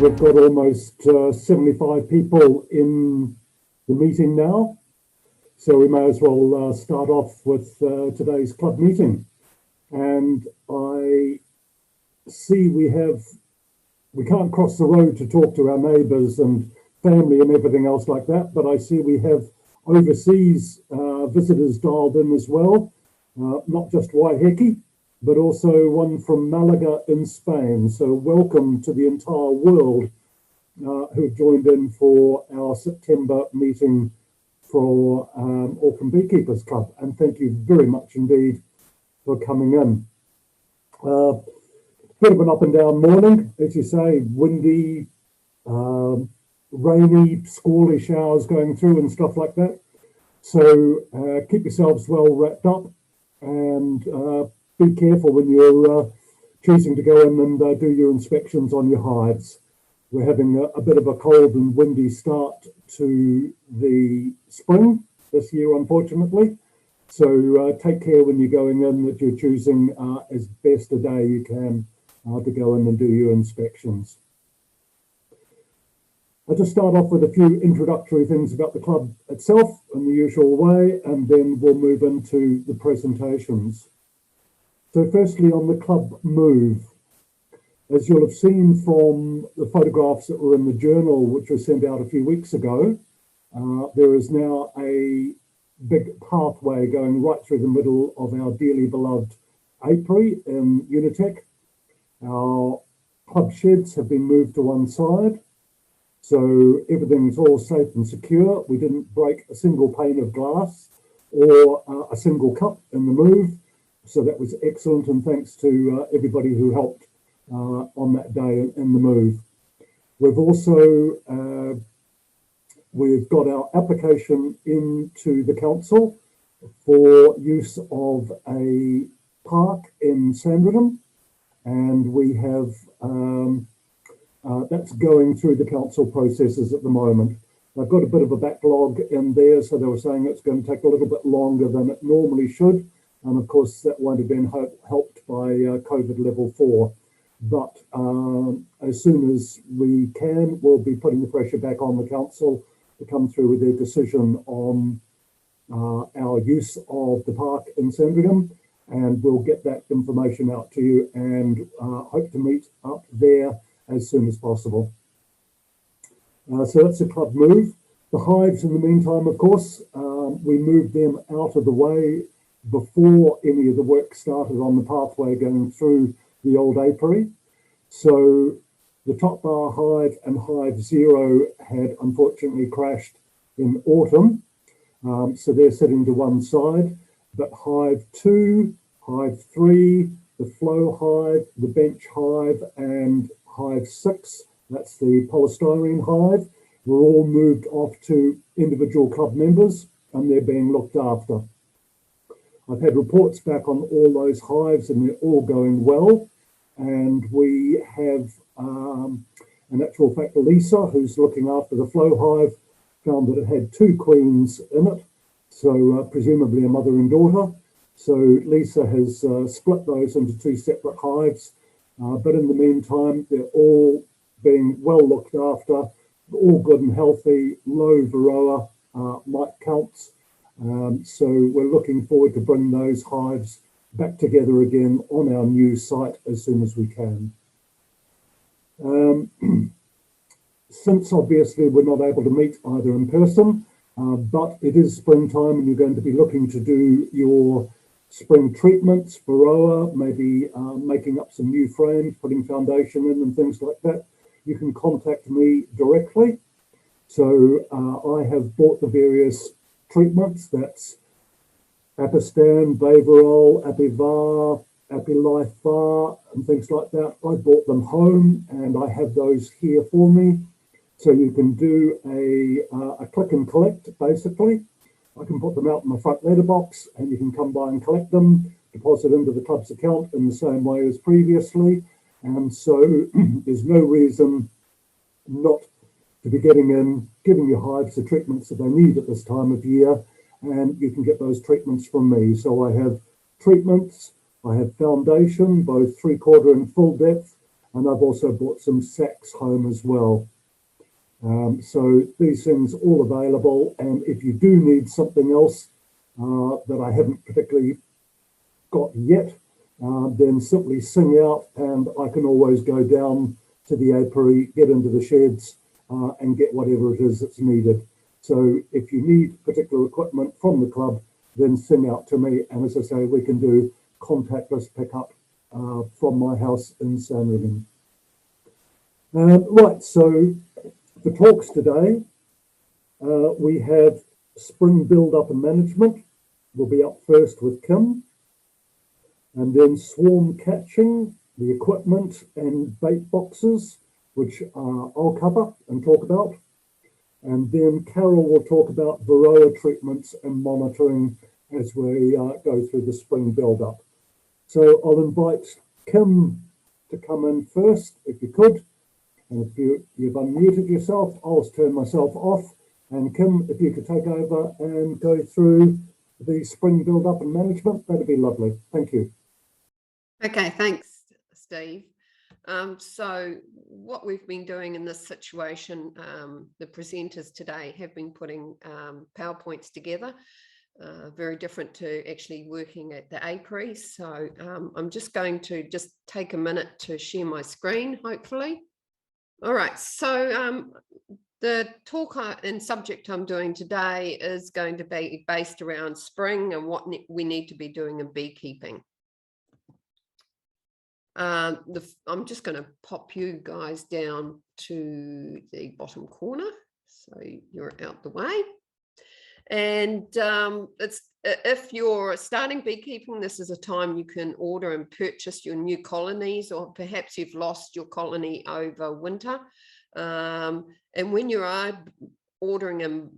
we've got almost 75 people in the meeting now, so we may as well start off with today's club meeting. And I see we can't cross the road to talk to our neighbours and family and everything else like that, but I see we have overseas visitors dialed in as well, not just Waiheke, but also one from Malaga in Spain. So welcome to the entire world who've joined in for our September meeting for Auckland Beekeepers Club. And thank you very much indeed for coming in. Bit of an up and down morning, as you say, windy, rainy, squally showers going through and stuff like that. So keep yourselves well wrapped up and be careful when you're choosing to go in and do your inspections on your hives. We're having a bit of a cold and windy start to the spring this year, unfortunately. So take care when you're going in that you're choosing as best a day you can to go in and do your inspections. I'll just start off with a few introductory things about the club itself in the usual way, and then we'll move into the presentations. So firstly, on the club move, as you'll have seen from the photographs that were in the journal, which was sent out a few weeks ago, there is now a big pathway going right through the middle of our dearly beloved apiary in Unitec. Our club sheds have been moved to one side, so everything's all safe and secure. We didn't break a single pane of glass or a single cup in the move. So that was excellent, and thanks to everybody who helped on that day in the move. We've also we've got our application into the council for use of a park in Sandringham, and we have that's going through the council processes at the moment. They've got a bit of a backlog in there, so they were saying it's going to take a little bit longer than it normally should. And of course, that won't have been helped by COVID level 4. But as soon as we can, we'll be putting the pressure back on the council to come through with their decision on our use of the park in Sandringham. And we'll get that information out to you and hope to meet up there as soon as possible. So that's the club move. The hives, in the meantime, of course, we moved them out of the way before any of the work started on the pathway going through the old apiary. So the top bar hive and hive 0 had unfortunately crashed in autumn. So they're sitting to one side, but hive 2, hive 3, the flow hive, the bench hive, and hive 6, that's the polystyrene hive, were all moved off to individual club members, and they're being looked after. I've had reports back on all those hives and they're all going well. And we have, in actual fact, Lisa, who's looking after the flow hive, found that it had 2 queens in it. So presumably a mother and daughter. So Lisa has split those into 2 separate hives. But in the meantime, they're all being well looked after, all good and healthy, low Varroa mite counts. So we're looking forward to bring those hives back together again on our new site as soon as we can. Since obviously we're not able to meet either in person, but it is springtime and you're going to be looking to do your spring treatments, Varroa, maybe making up some new frames, putting foundation in and things like that, you can contact me directly. So I have bought the various treatments, that's Apistan, Baverol, Apivar, Apilifar, and things like that. I bought them home and I have those here for me. So you can do a click and collect, basically. I can put them out in my front letterbox and you can come by and collect them, deposit into the club's account in the same way as previously. And so there's no reason not to be getting in, giving your hives the treatments that they need at this time of year, and you can get those treatments from me. So I have treatments, I have foundation, both 3/4 and full depth, and I've also bought some sacks home as well. So these things all available, and if you do need something else that I haven't particularly got yet, then simply sing out and I can always go down to the apiary, get into the sheds and get whatever it is that's needed. So if you need particular equipment from the club, then sing out to me, and as I say, we can do contactless pickup from my house in Sandringham. Right, so the talks today, we have spring build-up and management. We'll be up first with Kim, and then swarm catching, the equipment and bait boxes, which I'll cover and talk about. And then Carol will talk about Varroa treatments and monitoring as we go through the spring build-up. So I'll invite Kim to come in first, if you could. And if you've unmuted yourself, I'll turn myself off. And Kim, if you could take over and go through the spring build-up and management, that'd be lovely. Thank you. Okay, thanks, Steve. So what we've been doing in this situation, the presenters today have been putting PowerPoints together, very different to actually working at the apiary. So I'm just going to take a minute to share my screen, hopefully. All right, so the talk and subject I'm doing today is going to be based around spring and what we need to be doing in beekeeping. I'm just going to pop you guys down to the bottom corner so you're out the way. And if you're starting beekeeping, this is a time you can order and purchase your new colonies, or perhaps you've lost your colony over winter. And when you are ordering and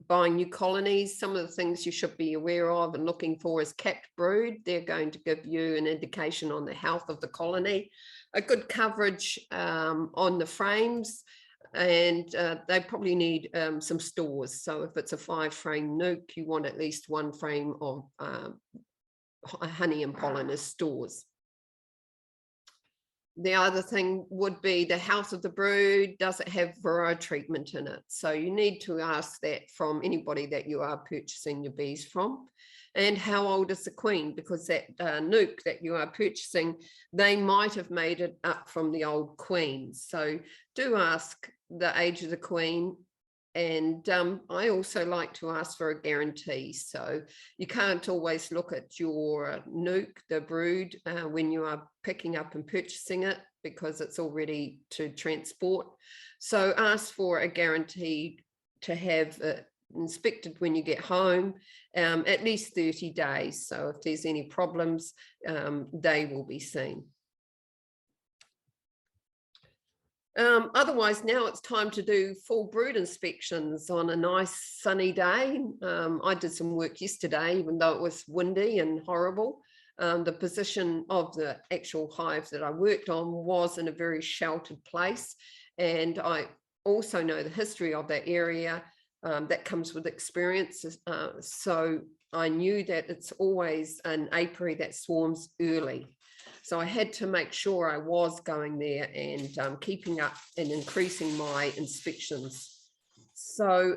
buying new colonies, some of the things you should be aware of and looking for is capped brood. They're going to give you an indication on the health of the colony, a good coverage on the frames, and they probably need some stores. So if it's a 5-frame nuke, you want at least 1 frame of honey and pollen as stores. The other thing would be the health of the brood. Does it have Varroa treatment in it? So you need to ask that from anybody that you are purchasing your bees from. And how old is the queen? Because that nuke that you are purchasing, they might have made it up from the old queen. So do ask the age of the queen. And I also like to ask for a guarantee. So you can't always look at your nuke, the brood, when you are picking up and purchasing it, because it's all ready to transport. So ask for a guarantee to have it inspected when you get home, at least 30 days. So if there's any problems, they will be seen. Otherwise, now it's time to do full brood inspections on a nice sunny day. I did some work yesterday, even though it was windy and horrible. The position of the actual hive that I worked on was in a very sheltered place. And I also know the history of that area. That comes with experience. So I knew that it's always an apiary that swarms early. So I had to make sure I was going there and keeping up and increasing my inspections. So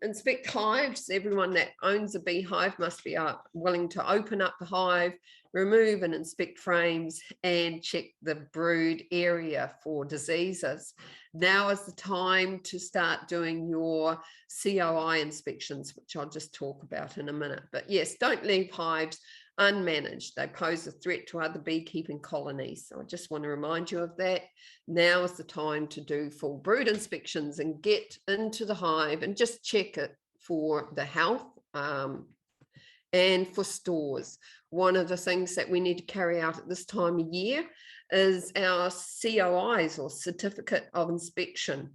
inspect hives. Everyone that owns a beehive must be willing to open up the hive, remove and inspect frames, and check the brood area for diseases. Now is the time to start doing your COI inspections, which I'll just talk about in a minute. But yes, don't leave hives unmanaged. They pose a threat to other beekeeping colonies. So I just want to remind you of that. Now is the time to do full brood inspections and get into the hive and just check it for the health and for stores. One of the things that we need to carry out at this time of year is our COIs, or Certificate of Inspection.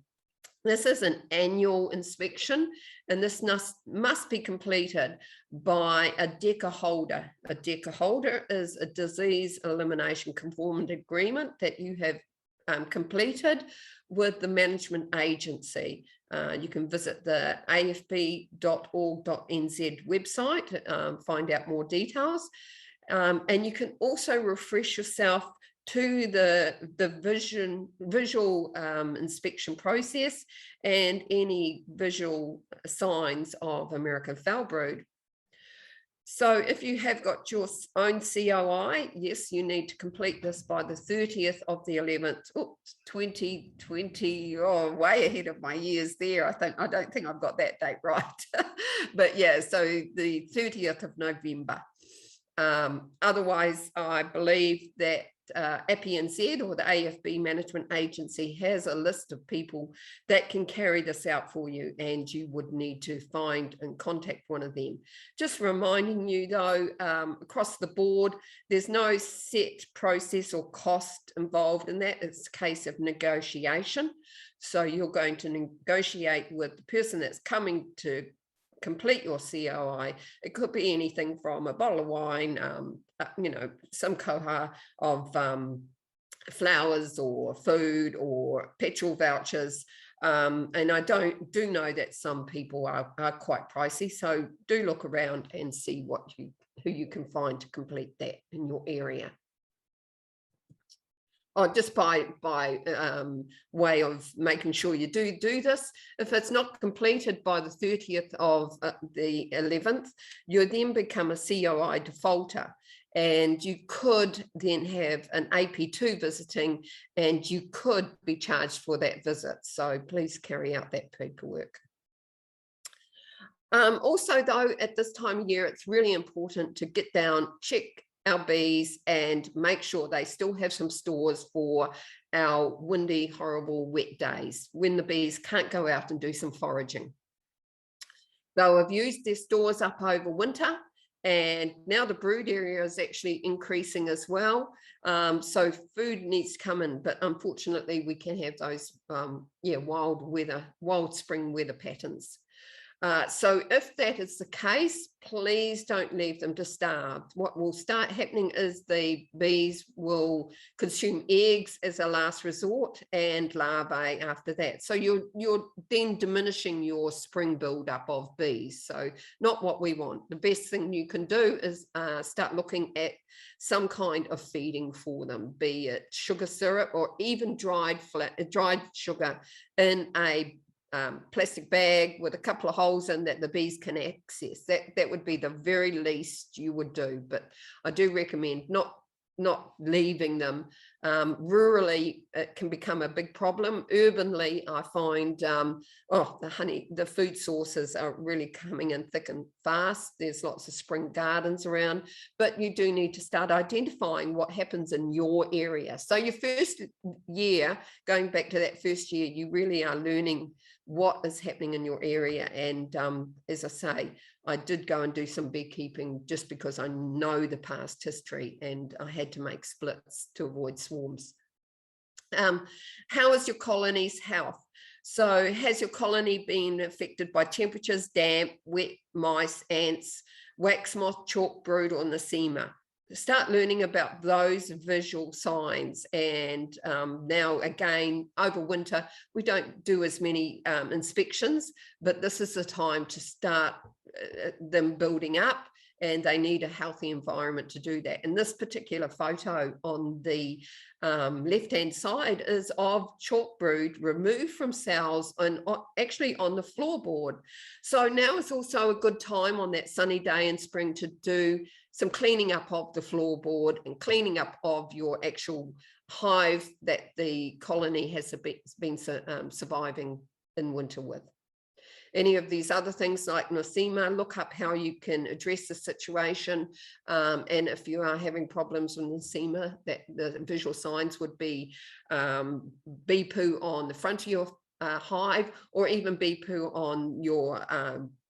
This is an annual inspection, and this must be completed by a DECA holder. A DECA holder is a disease elimination conformity agreement that you have completed with the management agency. You can visit the afb.org.nz website, find out more details. And you can also refresh yourself to the visual inspection process and any visual signs of American foul brood. So if you have got your own COI, yes, you need to complete this by the 30th of the 11th, 2020, oh, way ahead of my years there. I don't think I've got that date right. But yeah, so the 30th of November. Otherwise, I believe that APNZ or the AFB Management Agency has a list of people that can carry this out for you, and you would need to find and contact one of them. Just reminding you though, across the board, there's no set process or cost involved in that. It's a case of negotiation. So you're going to negotiate with the person that's coming to complete your COI. It could be anything from a bottle of wine, you know, some koha of flowers or food or petrol vouchers. And I do know that some people are quite pricey. So do look around and see who you can find to complete that in your area. Or just by way of making sure you do this. If it's not completed by the 30th of the 11th, you then become a COI defaulter, and you could then have an AP2 visiting, and you could be charged for that visit. So please carry out that paperwork. Also though, at this time of year, it's really important to get down, check our bees and make sure they still have some stores for our windy, horrible, wet days when the bees can't go out and do some foraging. They'll have used their stores up over winter, and now the brood area is actually increasing as well. So food needs to come in, but unfortunately we can have those wild spring weather patterns. So if that is the case, please don't leave them to starve. What will start happening is the bees will consume eggs as a last resort and larvae after that. So you're then diminishing your spring buildup of bees. So not what we want. The best thing you can do is start looking at some kind of feeding for them, be it sugar syrup or even dried sugar in a plastic bag with a couple of holes in that the bees can access. That would be the very least you would do, but I do recommend not leaving them. Rurally, it can become a big problem. Urbanly, I find the food sources are really coming in thick and fast. There's lots of spring gardens around, but you do need to start identifying what happens in your area. So your first year, going back to that first year, you really are learning what is happening in your area. And as I say, I did go and do some beekeeping just because I know the past history, and I had to make splits to avoid swarms. How is your colony's health? So has your colony been affected by temperatures, damp, wet, mice, ants, wax moth, chalk brood, or nosema? Start learning about those visual signs. And now again, over winter, we don't do as many inspections, but this is the time to start them building up, and they need a healthy environment to do that. And this particular photo on the left-hand side is of chalk brood removed from cells and actually on the floorboard. So now is also a good time on that sunny day in spring to do some cleaning up of the floorboard and cleaning up of your actual hive that the colony has been surviving in winter with. Any of these other things like nosema, look up how you can address the situation. And if you are having problems with nosema, that the visual signs would be bee poo on the front of your hive, or even bee poo on your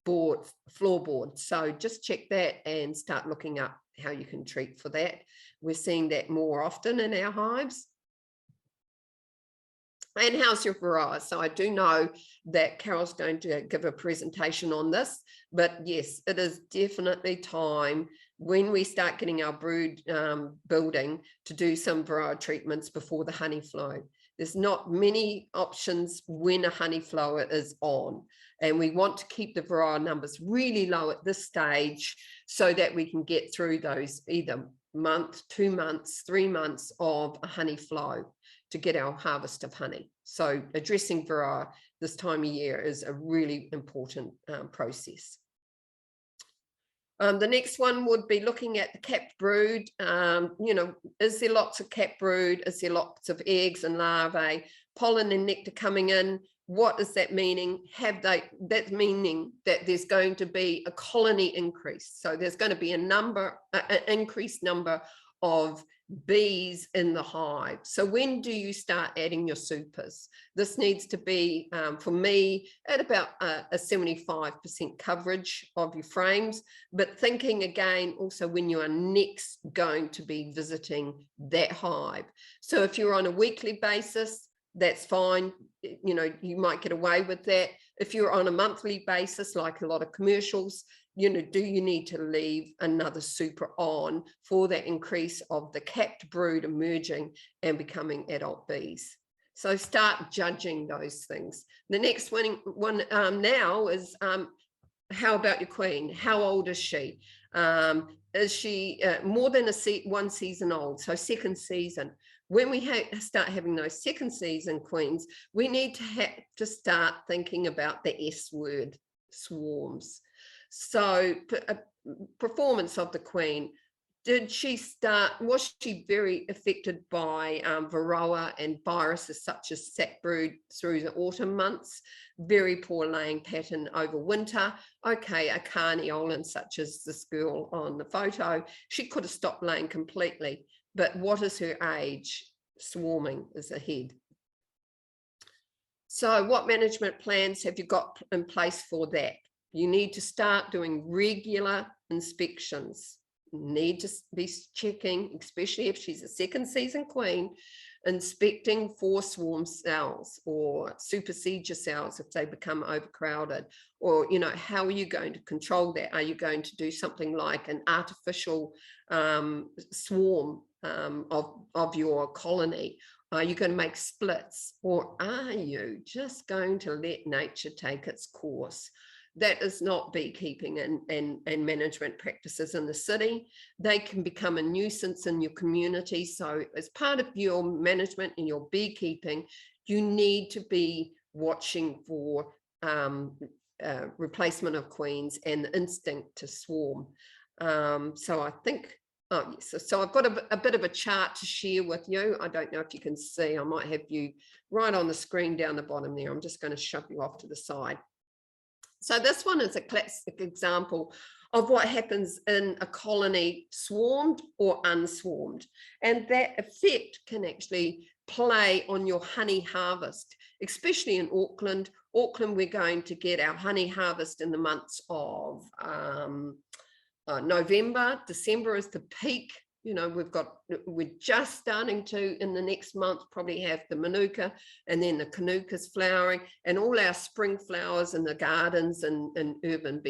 floorboard. So just check that and start looking up how you can treat for that. We're seeing that more often in our hives. And how's your Varroa? So I do know that Carol's going to give a presentation on this, but yes, it is definitely time when we start getting our brood building to do some Varroa treatments before the honey flow. There's not many options when a honey flower is on, and we want to keep the Varroa numbers really low at this stage so that we can get through those either month, 2 months, 3 months of a honey flow to get our harvest of honey. So addressing Varroa this time of year is a really important process. The next one would be looking at the capped brood. You know, is there lots of capped brood? Is there lots of eggs and larvae? Pollen and nectar coming in? What is that meaning? That's meaning that there's going to be a colony increase. So there's going to be an increased number of bees in the hive. So when do you start adding your supers? This needs to be, for me, at about a 75% coverage of your frames, but thinking again also when you are next going to be visiting that hive. So if you're on a weekly basis, that's fine. You know, you might get away with that. If you're on a monthly basis, like a lot of commercials, you know, do you need to leave another super on for that increase of the capped brood emerging and becoming adult bees? So start judging those things. The next one now is, how about your queen? How old is she? Is she more than one season old? So second season. When we start having those second season queens, we need to start thinking about the S word, swarms. So performance of the queen. Was she very affected by Varroa and viruses such as sac brood through the autumn months? Very poor laying pattern over winter. Okay, a carniolan such as this girl on the photo, she could have stopped laying completely. But what is her age? Swarming is ahead. So what management plans have you got in place for that? You need to start doing regular inspections. You need to be checking, especially if she's a second season queen, inspecting for swarm cells or supersedure cells if they become overcrowded. Or, you know, how are you going to control that? Are you going to do something like an artificial swarm of your colony? Are you going to make splits, or are you just going to let nature take its course? That is not beekeeping and management practices in the city. They can become a nuisance in your community. So as part of your management and your beekeeping, you need to be watching for replacement of queens and the instinct to swarm. So I think, oh yes, so I've got a bit of a chart to share with you. I don't know if you can see. I might have you right on the screen down the bottom there. I'm just going to shove you off to the side. So this one is a classic example of what happens in a colony swarmed or unswarmed. And that effect can actually play on your honey harvest, especially in Auckland. Auckland, we're going to get our honey harvest in the months of November. December is the peak. You know, we're just starting to, in the next month, probably have the manuka, and then the canucas flowering, and all our spring flowers in the gardens and urban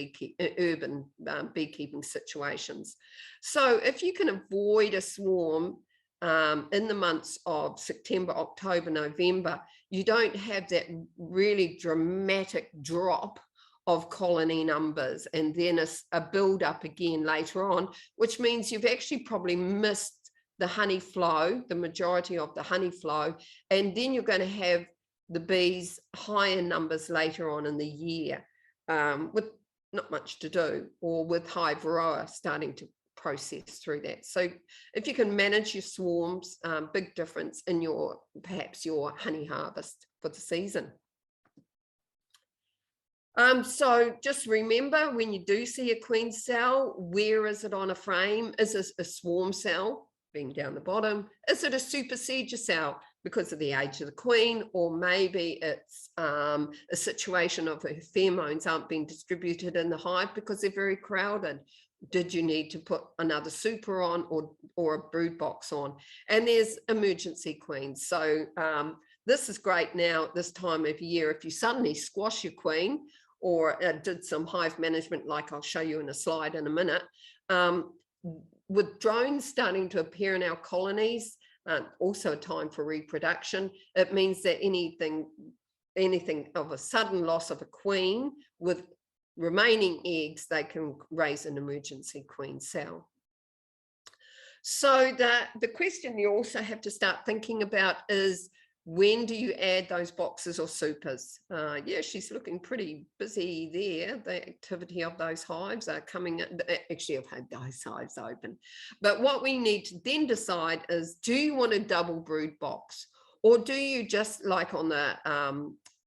beekeeping situations. So if you can avoid a swarm in the months of September, October, November, you don't have that really dramatic drop of colony numbers and then a build up again later on, which means you've actually probably missed the honey flow, the majority of the honey flow, and then you're going to have the bees higher numbers later on in the year with not much to do, or with high Varroa starting to process through that. So if you can manage your swarms, big difference in perhaps your honey harvest for the season. So just remember, when you do see a queen cell, where is it on a frame? Is it a swarm cell, being down the bottom? Is it a supersedure cell because of the age of the queen? Or maybe it's a situation of her pheromones aren't being distributed in the hive because they're very crowded. Did you need to put another super on or a brood box on? And there's emergency queens. So this is great now at this time of year. If you suddenly squash your queen, or did some hive management, like I'll show you in a slide in a minute, with drones starting to appear in our colonies, also a time for reproduction, it means that anything of a sudden loss of a queen with remaining eggs, they can raise an emergency queen cell. So the question you also have to start thinking about is, when do you add those boxes or supers? Yeah, she's looking pretty busy there. The activity of those hives are coming in. Actually, I've had those hives open. But what we need to then decide is, do you want a double brood box? Or do you just, like on the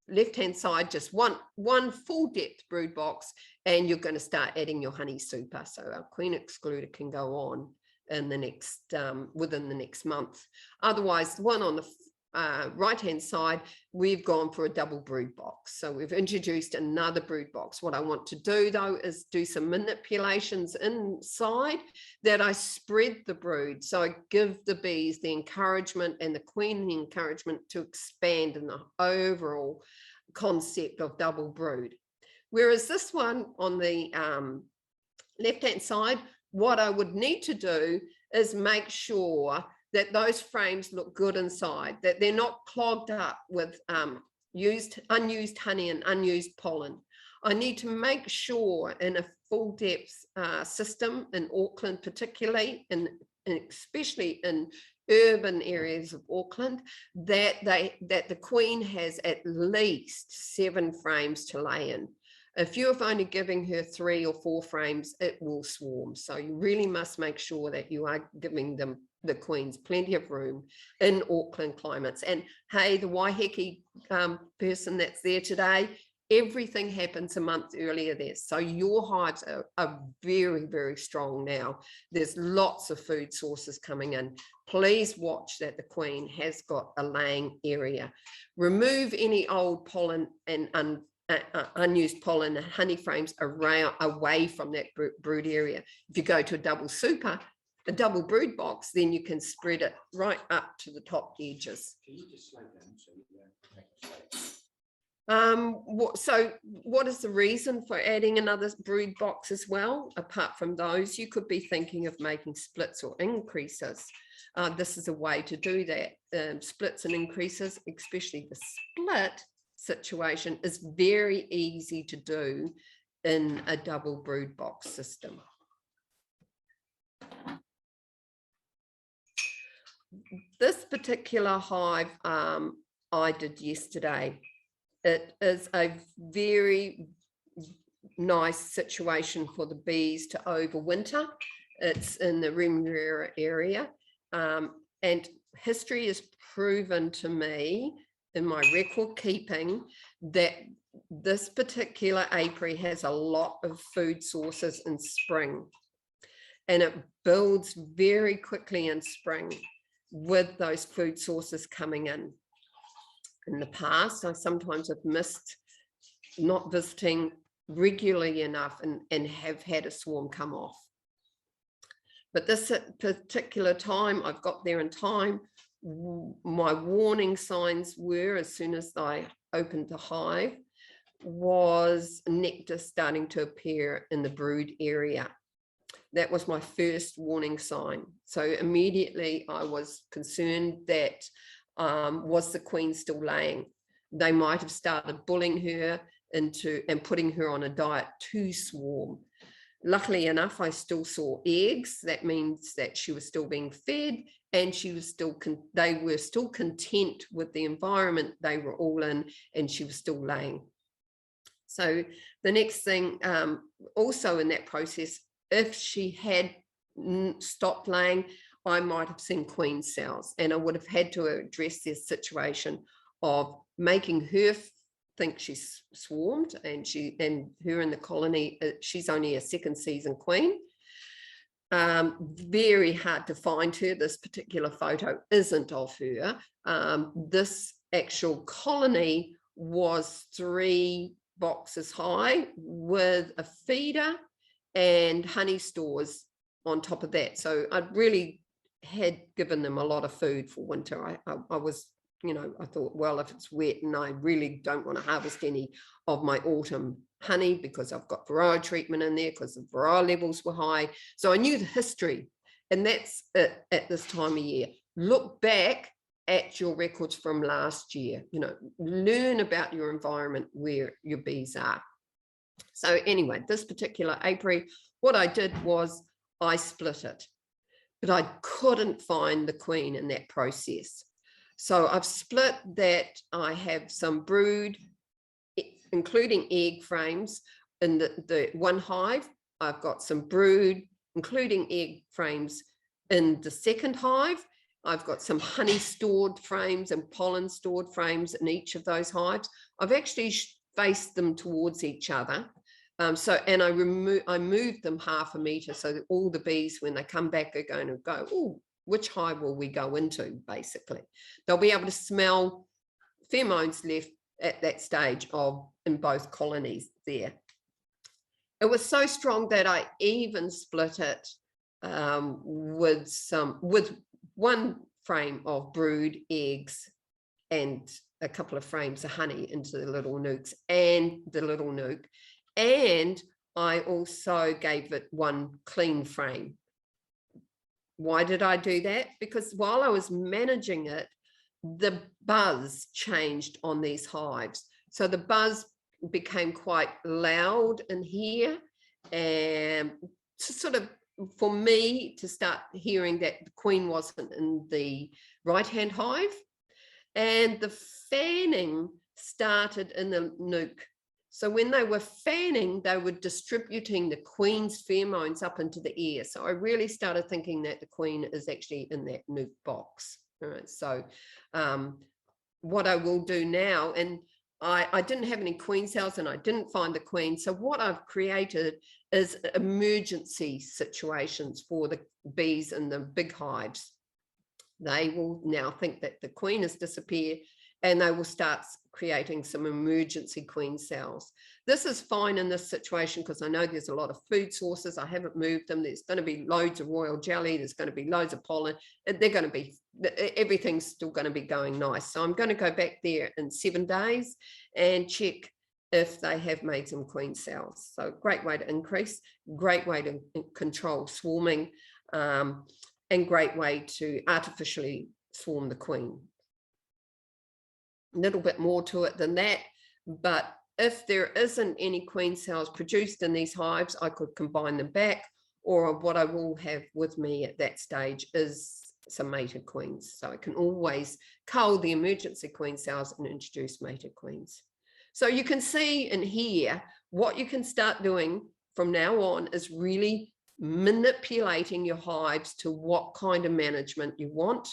left-hand side, just one full depth brood box, and you're going to start adding your honey super. So our queen excluder can go on in the next, within the next month. Otherwise, one on the right hand side, we've gone for a double brood box. So we've introduced another brood box. What I want to do though is do some manipulations inside that I spread the brood. So I give the bees the encouragement and the queen the encouragement to expand in the overall concept of double brood. Whereas this one on the left hand side, what I would need to do is make sure that those frames look good inside, that they're not clogged up with unused honey and unused pollen. I need to make sure in a full depth system in Auckland, particularly, and especially in urban areas of Auckland, that the queen has at least 7 frames to lay in. If you're only giving her 3 or 4 frames, it will swarm. So you really must make sure that you are giving them, the queens, plenty of room in Auckland climates. And hey, the Waiheke person that's there today, everything happens a month earlier there. So your hives are very, very strong now. There's lots of food sources coming in. Please watch that the queen has got a laying area. Remove any old pollen and unused pollen and honey frames away from that brood area. If you go to a double super, a double brood box, then you can spread it right up to the top edges. Can you just slow down so you don't So what is the reason for adding another brood box as well? Apart from those, you could be thinking of making splits or increases. This is a way to do that. Splits and increases, especially the split situation, is very easy to do in a double brood box system. This particular hive I did yesterday, it is a very nice situation for the bees to overwinter. It's in the Remuera area, and history has proven to me in my record keeping that this particular apiary has a lot of food sources in spring, and it builds very quickly in spring with those food sources coming in. In the past, I sometimes have missed not visiting regularly enough and have had a swarm come off. But this particular time, I've got there in time. My warning signs were, as soon as I opened the hive, was nectar starting to appear in the brood area. That was my first warning sign. So immediately I was concerned that was the queen still laying? They might have started bullying her into and putting her on a diet to swarm. Luckily enough, I still saw eggs. That means that she was still being fed, and she was still they were still content with the environment they were all in, and she was still laying. So the next thing, also in that process, if she had stopped laying, I might have seen queen cells, and I would have had to address this situation of making her think she's swarmed, and her in the colony, she's only a second season queen. Very hard to find her. This particular photo isn't of her. This actual colony was 3 boxes high with a feeder and honey stores on top of that. So I'd really had given them a lot of food for winter. I was, I thought, well, if it's wet and I really don't want to harvest any of my autumn honey because I've got Varroa treatment in there because the Varroa levels were high. So I knew the history, and that's it at this time of year. Look back at your records from last year, learn about your environment where your bees are. So anyway, this particular apiary, what I did was I split it. but I couldn't find the queen in that process. So I've split that. I have some brood, including egg frames in the one hive. I've got some brood, including egg frames in the second hive. I've got some honey stored frames and pollen stored frames in each of those hives. I've actually faced them towards each other. And I moved them 0.5 meter so that all the bees, when they come back, are going to go, oh, which hive will we go into, basically. They'll be able to smell pheromones left at that stage in both colonies there. It was so strong that I even split it with one frame of brood eggs and a couple of frames of honey into the little nukes and the little nuke. And I also gave it one clean frame. Why did I do that? Because while I was managing it, the buzz changed on these hives. So the buzz became quite loud in here, and to sort of, for me to start hearing that the queen wasn't in the right-hand hive, and the fanning started in the nuke. So when they were fanning, they were distributing the queen's pheromones up into the air. So I really started thinking that the queen is actually in that nuke box. All right. So what I will do now, and I didn't have any queen cells and I didn't find the queen. So what I've created is emergency situations for the bees in the big hives. They will now think that the queen has disappeared, and they will start creating some emergency queen cells. This is fine in this situation because I know there's a lot of food sources. I haven't moved them. There's going to be loads of royal jelly. There's going to be loads of pollen. They're going to be, everything's still going to be going nice. So I'm going to go back there in 7 days and check if they have made some queen cells. So great way to increase, great way to control swarming, and great way to artificially swarm the queen. A little bit more to it than that, but if there isn't any queen cells produced in these hives, I could combine them back, or what I will have with me at that stage is some mated queens. So I can always cull the emergency queen cells and introduce mated queens. So you can see in here, what you can start doing from now on is really manipulating your hives to what kind of management you want.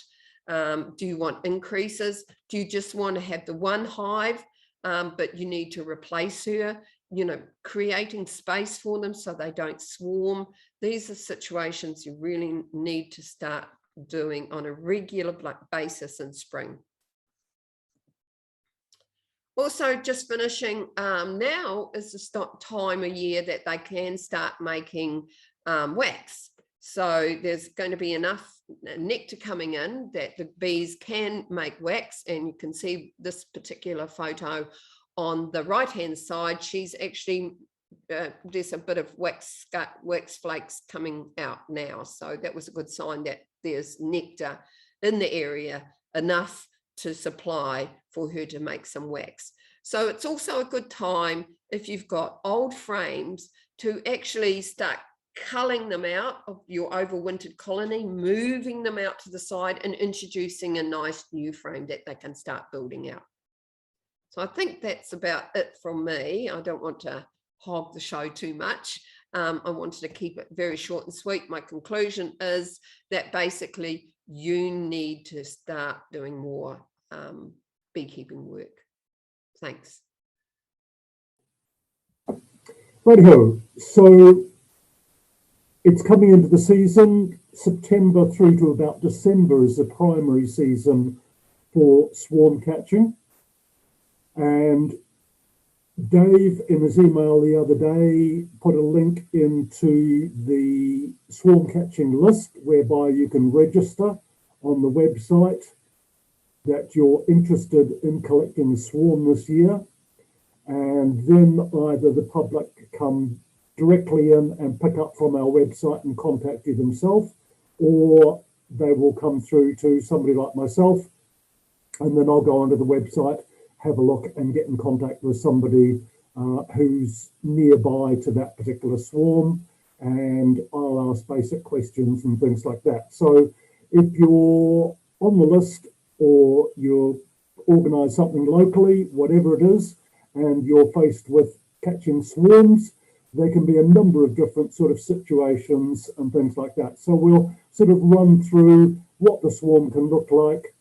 Do you want increases? Do you just want to have the one hive, but you need to replace her? You know, creating space for them so they don't swarm. These are situations you really need to start doing on a regular basis in spring. Also, just finishing, now is the time of year that they can start making wax. So there's going to be enough nectar coming in that the bees can make wax, and you can see this particular photo on the right hand side. She's actually there's a bit of wax flakes coming out now, so that was a good sign that there's nectar in the area enough to supply for her to make some wax. So it's also a good time, if you've got old frames, to actually start culling them out of your overwintered colony, moving them out to the side and introducing a nice new frame that they can start building out. So I think that's about it from me. I don't want to hog the show too much. I wanted to keep it very short and sweet. My conclusion is that basically you need to start doing more beekeeping work. Thanks. Righty-ho. So it's coming into the season. September through to about December is the primary season for swarm catching. And Dave, in his email the other day, put a link into the swarm catching list whereby you can register on the website that you're interested in collecting a swarm this year. And then either the public come directly in and pick up from our website and contact you themselves, or they will come through to somebody like myself, and then I'll go onto the website, have a look and get in contact with somebody who's nearby to that particular swarm, and I'll ask basic questions and things like that. So if you're on the list or you organise something locally, whatever it is, and you're faced with catching swarms, there can be a number of different sort of situations and things like that. So we'll sort of run through what the swarm can look like,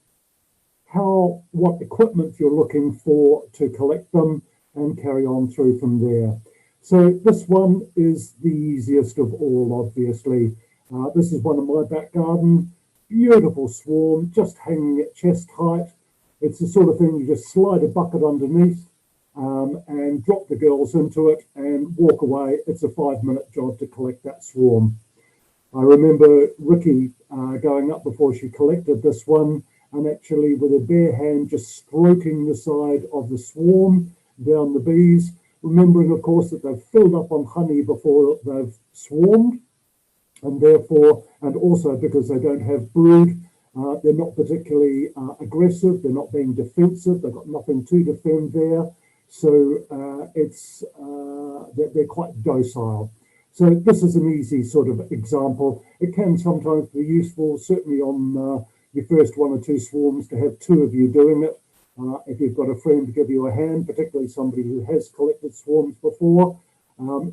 what equipment you're looking for to collect them, and carry on through from there. So this one is the easiest of all, obviously. This is one of my back garden. Beautiful swarm, just hanging at chest height. It's the sort of thing you just slide a bucket underneath and drop the girls into it and walk away. It's a 5-minute job to collect that swarm. I remember Ricky going up before she collected this one and actually with a bare hand just stroking the side of the swarm down the bees, remembering of course that they've filled up on honey before they've swarmed, and therefore, and also because they don't have brood, they're not particularly aggressive, they're not being defensive, they've got nothing to defend there, so they're quite docile. So this is an easy sort of example. It can sometimes be useful, certainly on your first 1 or 2 swarms, to have 2 of you doing it. If you've got a friend to give you a hand, particularly somebody who has collected swarms before,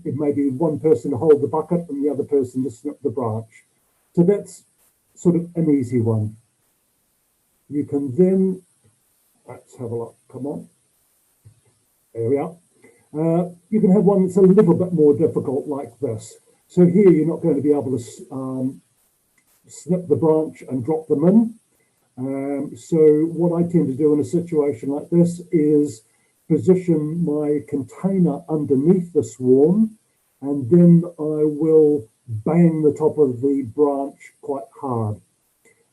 it may be one person to hold the bucket and the other person to snip the branch. So that's sort of an easy one. You can then, let's have a look, come on. There we are. You can have one that's a little bit more difficult like this. So here you're not going to be able to snip the branch and drop them in. So what I tend to do in a situation like this is position my container underneath the swarm, and then I will bang the top of the branch quite hard.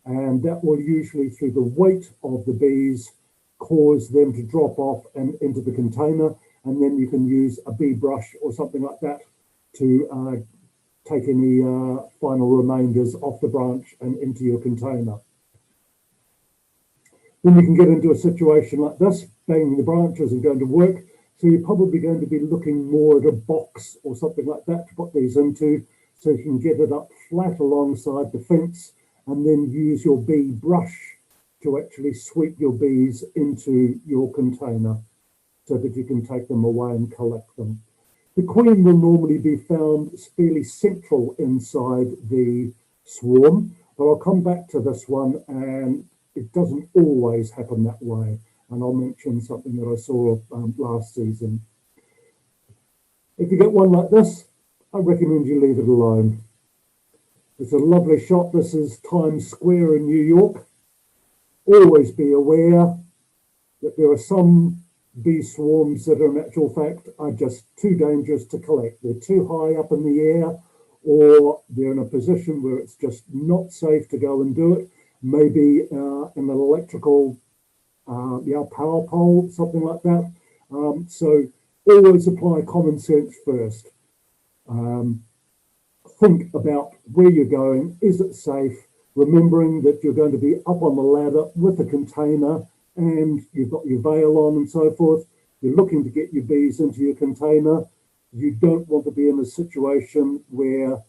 And that will usually, through the weight of the bees, cause them to drop off and into the container. And then you can use a bee brush or something like that to take any final remainders off the branch and into your container. Then you can get into a situation like this, banging the branch isn't going to work. So you're probably going to be looking more at a box or something like that to put these into, so you can get it up flat alongside the fence and then use your bee brush to actually sweep your bees into your container so that you can take them away and collect them. The queen will normally be found fairly central inside the swarm, but I'll come back to this one, and it doesn't always happen that way. And I'll mention something that I saw last season. If you get one like this, I recommend you leave it alone. It's a lovely shot. This is Times Square in New York. Always be aware that there are some bee swarms that are in actual fact are just too dangerous to collect. They're too high up in the air, or they're in a position where it's just not safe to go and do it. Maybe in an electrical power pole, something like that. So always apply common sense first. Think about where you're going. Is it safe? Remembering that you're going to be up on the ladder with a container and you've got your veil on and so forth. You're looking to get your bees into your container. You don't want to be in a situation where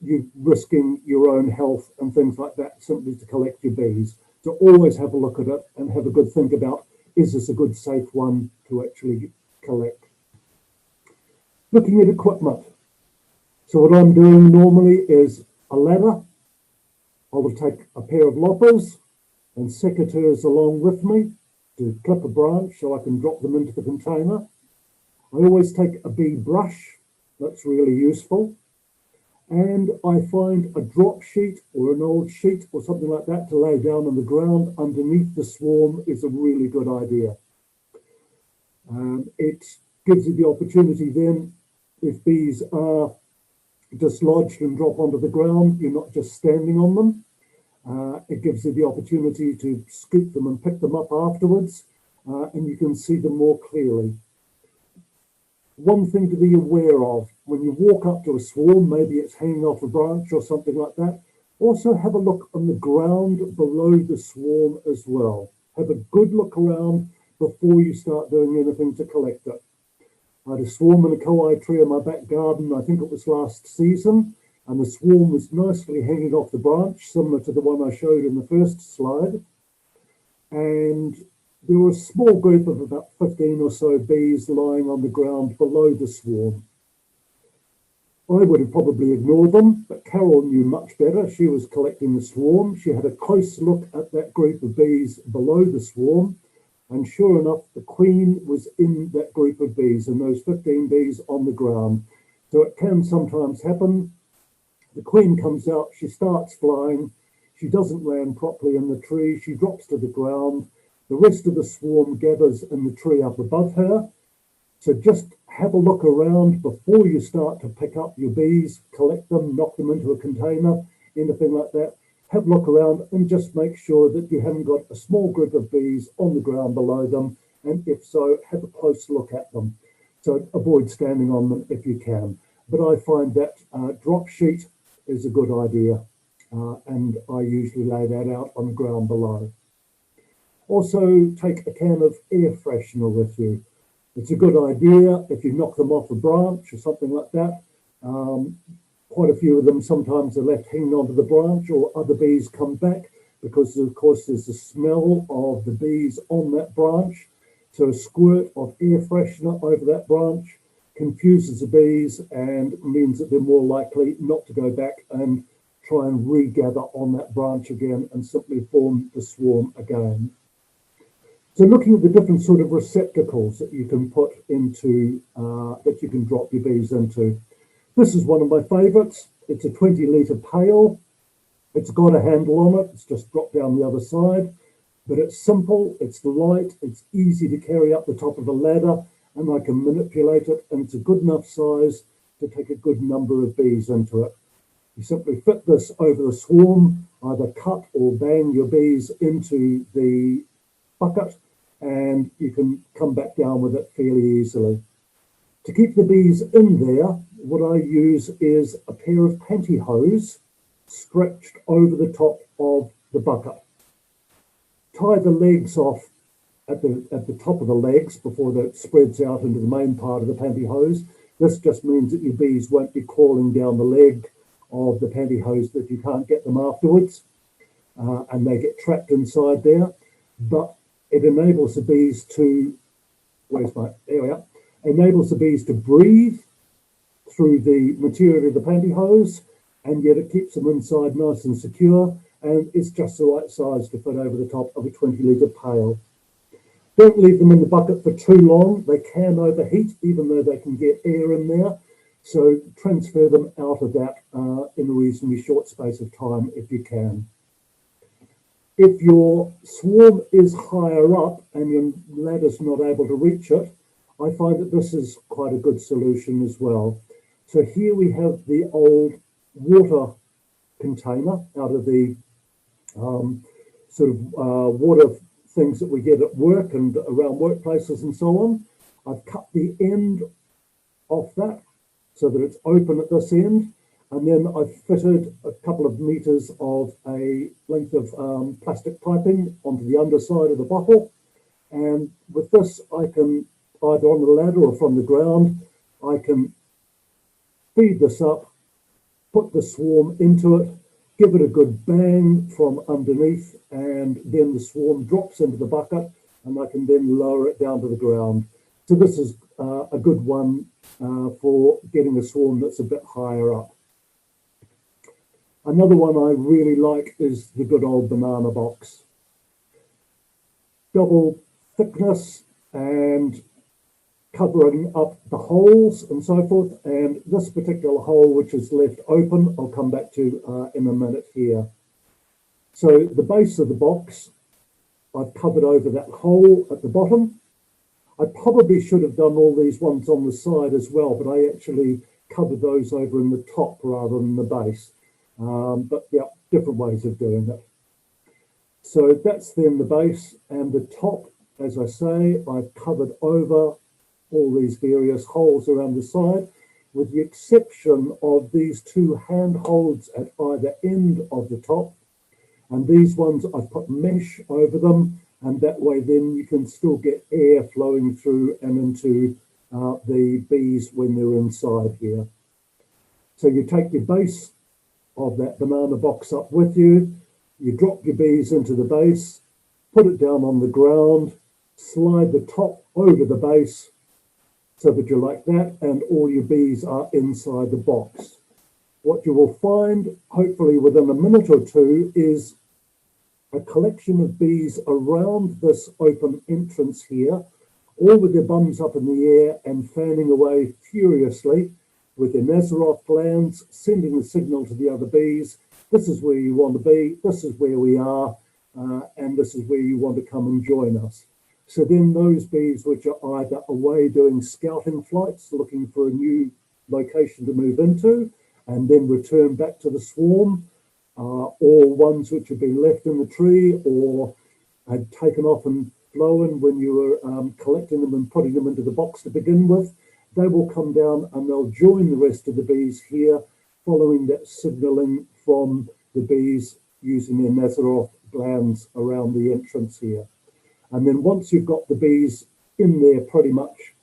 you're risking your own health and things like that simply to collect your bees. So always have a look at it and have a good think about, is this a good safe one to actually collect? Looking at equipment. So what I'm doing normally is a ladder. I will take a pair of loppers and secateurs along with me to clip a branch so I can drop them into the container. I always take a bee brush. That's really useful. And I find a drop sheet or an old sheet or something like that to lay down on the ground underneath the swarm is a really good idea. It gives you the opportunity then, if bees are dislodged and drop onto the ground, you're not just standing on them. It gives you the opportunity to scoop them and pick them up afterwards, and you can see them more clearly. One thing to be aware of, when you walk up to a swarm, maybe it's hanging off a branch or something like that, also have a look on the ground below the swarm as well. Have a good look around before you start doing anything to collect it. I had a swarm in a kauai tree in my back garden, I think it was last season, and the swarm was nicely hanging off the branch, similar to the one I showed in the first slide. And there was a small group of about 15 or so bees lying on the ground below the swarm. I would have probably ignored them, but Carol knew much better. She was collecting the swarm. She had a close look at that group of bees below the swarm, and sure enough, the queen was in that group of bees, and those 15 bees on the ground. So it can sometimes happen. The queen comes out, she starts flying, she doesn't land properly in the tree, she drops to the ground. The rest of the swarm gathers in the tree up above her. So just have a look around before you start to pick up your bees, collect them, knock them into a container, anything like that. Have a look around and just make sure that you haven't got a small group of bees on the ground below them. And if so, have a close look at them. So avoid standing on them if you can. But I find that drop sheet is a good idea. And I usually lay that out on the ground below. Also, take a can of air freshener with you. It's a good idea if you knock them off a branch or something like that. Quite a few of them sometimes are left hanging onto the branch, or other bees come back because, of course, there's the smell of the bees on that branch. So a squirt of air freshener over that branch confuses the bees and means that they're more likely not to go back and try and regather on that branch again and simply form the swarm again. So looking at the different sort of receptacles that you can put into, that you can drop your bees into. This is one of my favourites. It's a 20-litre pail. It's got a handle on it. It's just dropped down the other side. But it's simple, it's light, it's easy to carry up the top of a ladder, and I can manipulate it, and it's a good enough size to take a good number of bees into it. You simply fit this over the swarm, either cut or bang your bees into the bucket, and you can come back down with it fairly easily. To keep the bees in there, what I use is a pair of pantyhose stretched over the top of the bucket. Tie the legs off at the top of the legs before that spreads out into the main part of the pantyhose. This just means that your bees won't be crawling down the leg of the pantyhose, that you can't get them afterwards, and they get trapped inside there. But it enables the bees to, there we are, enables the bees to breathe through the material of the pantyhose, and yet it keeps them inside nice and secure, and it's just the right size to fit over the top of a 20-litre pail. Don't leave them in the bucket for too long. They can overheat, even though they can get air in there. So transfer them out of that in a reasonably short space of time if you can. If your swarm is higher up and your ladder's not able to reach it, I find that this is quite a good solution as well. So here we have the old water container out of the water things that we get at work and around workplaces and so on. I've cut the end off that so that it's open at this end, and then I've fitted a couple of meters of a length of plastic piping onto the underside of the bottle, and with this I can, either on the ladder or from the ground, I can feed this up, put the swarm into it, give it a good bang from underneath, and then the swarm drops into the bucket, and I can then lower it down to the ground. So this is a good one for getting a swarm that's a bit higher up. Another one I really like is the good old banana box. Double thickness and covering up the holes and so forth. And this particular hole, which is left open, I'll come back to in a minute here. So the base of the box, I've covered over that hole at the bottom. I probably should have done all these ones on the side as well, but I actually covered those over in the top rather than the base. But yeah, different ways of doing it. So that's then the base, and the top, as I say, I've covered over all these various holes around the side, with the exception of these two handholds at either end of the top. And these ones I've put mesh over them, and that way then you can still get air flowing through and into the bees when they're inside here. So you take your base of that banana box up with you, you drop your bees into the base, put it down on the ground, slide the top over the base so that you're like that, and all your bees are inside the box. What you will find, hopefully within a minute or two, is a collection of bees around this open entrance here, all with their bums up in the air and fanning away furiously with their Nazaroth glands, sending the signal to the other bees, this is where you want to be, this is where we are, and this is where you want to come and join us. So then those bees which are either away doing scouting flights, looking for a new location to move into, and then return back to the swarm, or ones which have been left in the tree or had taken off and flown when you were collecting them and putting them into the box to begin with, they will come down and they'll join the rest of the bees here, following that signalling from the bees using their Nazaroth glands around the entrance here. And then once you've got the bees in there pretty much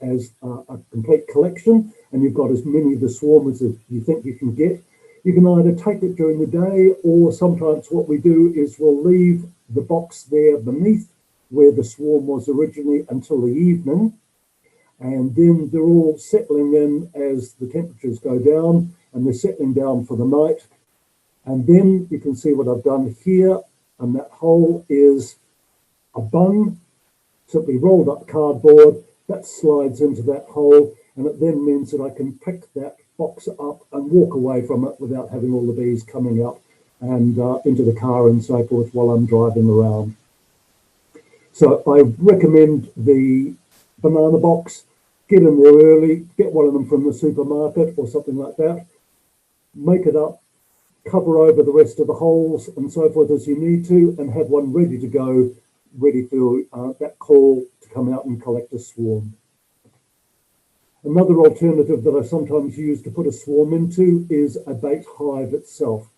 as a complete collection, and you've got as many of the swarm as you think you can get, you can either take it during the day, or sometimes what we do is we'll leave the box there beneath where the swarm was originally until the evening, and then they're all settling in as the temperatures go down, and they're settling down for the night. And then you can see what I've done here, and that hole is a bung, simply rolled up cardboard, that slides into that hole, and it then means that I can pick that box up and walk away from it without having all the bees coming up and into the car and so forth while I'm driving around. So I recommend the banana box. Get in there early, get one of them from the supermarket or something like that, make it up, cover over the rest of the holes and so forth as you need to, and have one ready to go, ready for that call to come out and collect a swarm. Another alternative that I sometimes use to put a swarm into is a bait hive itself.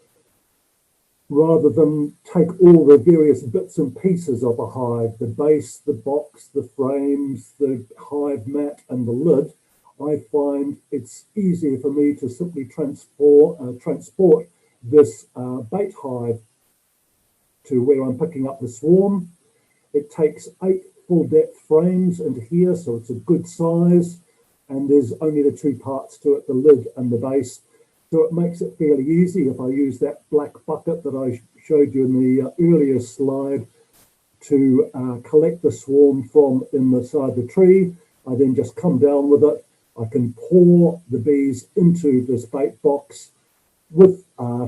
Rather than take all the various bits and pieces of a hive, the base, the box, the frames, the hive mat and the lid, I find it's easier for me to simply transport this bait hive to where I'm picking up the swarm. It takes 8 full depth frames into here, so it's a good size, and there's only the 2 parts to it, the lid and the base. So it makes it fairly easy. If I use that black bucket that I showed you in the earlier slide to collect the swarm from in the side of the tree, I then just come down with it. I can pour the bees into this bait box with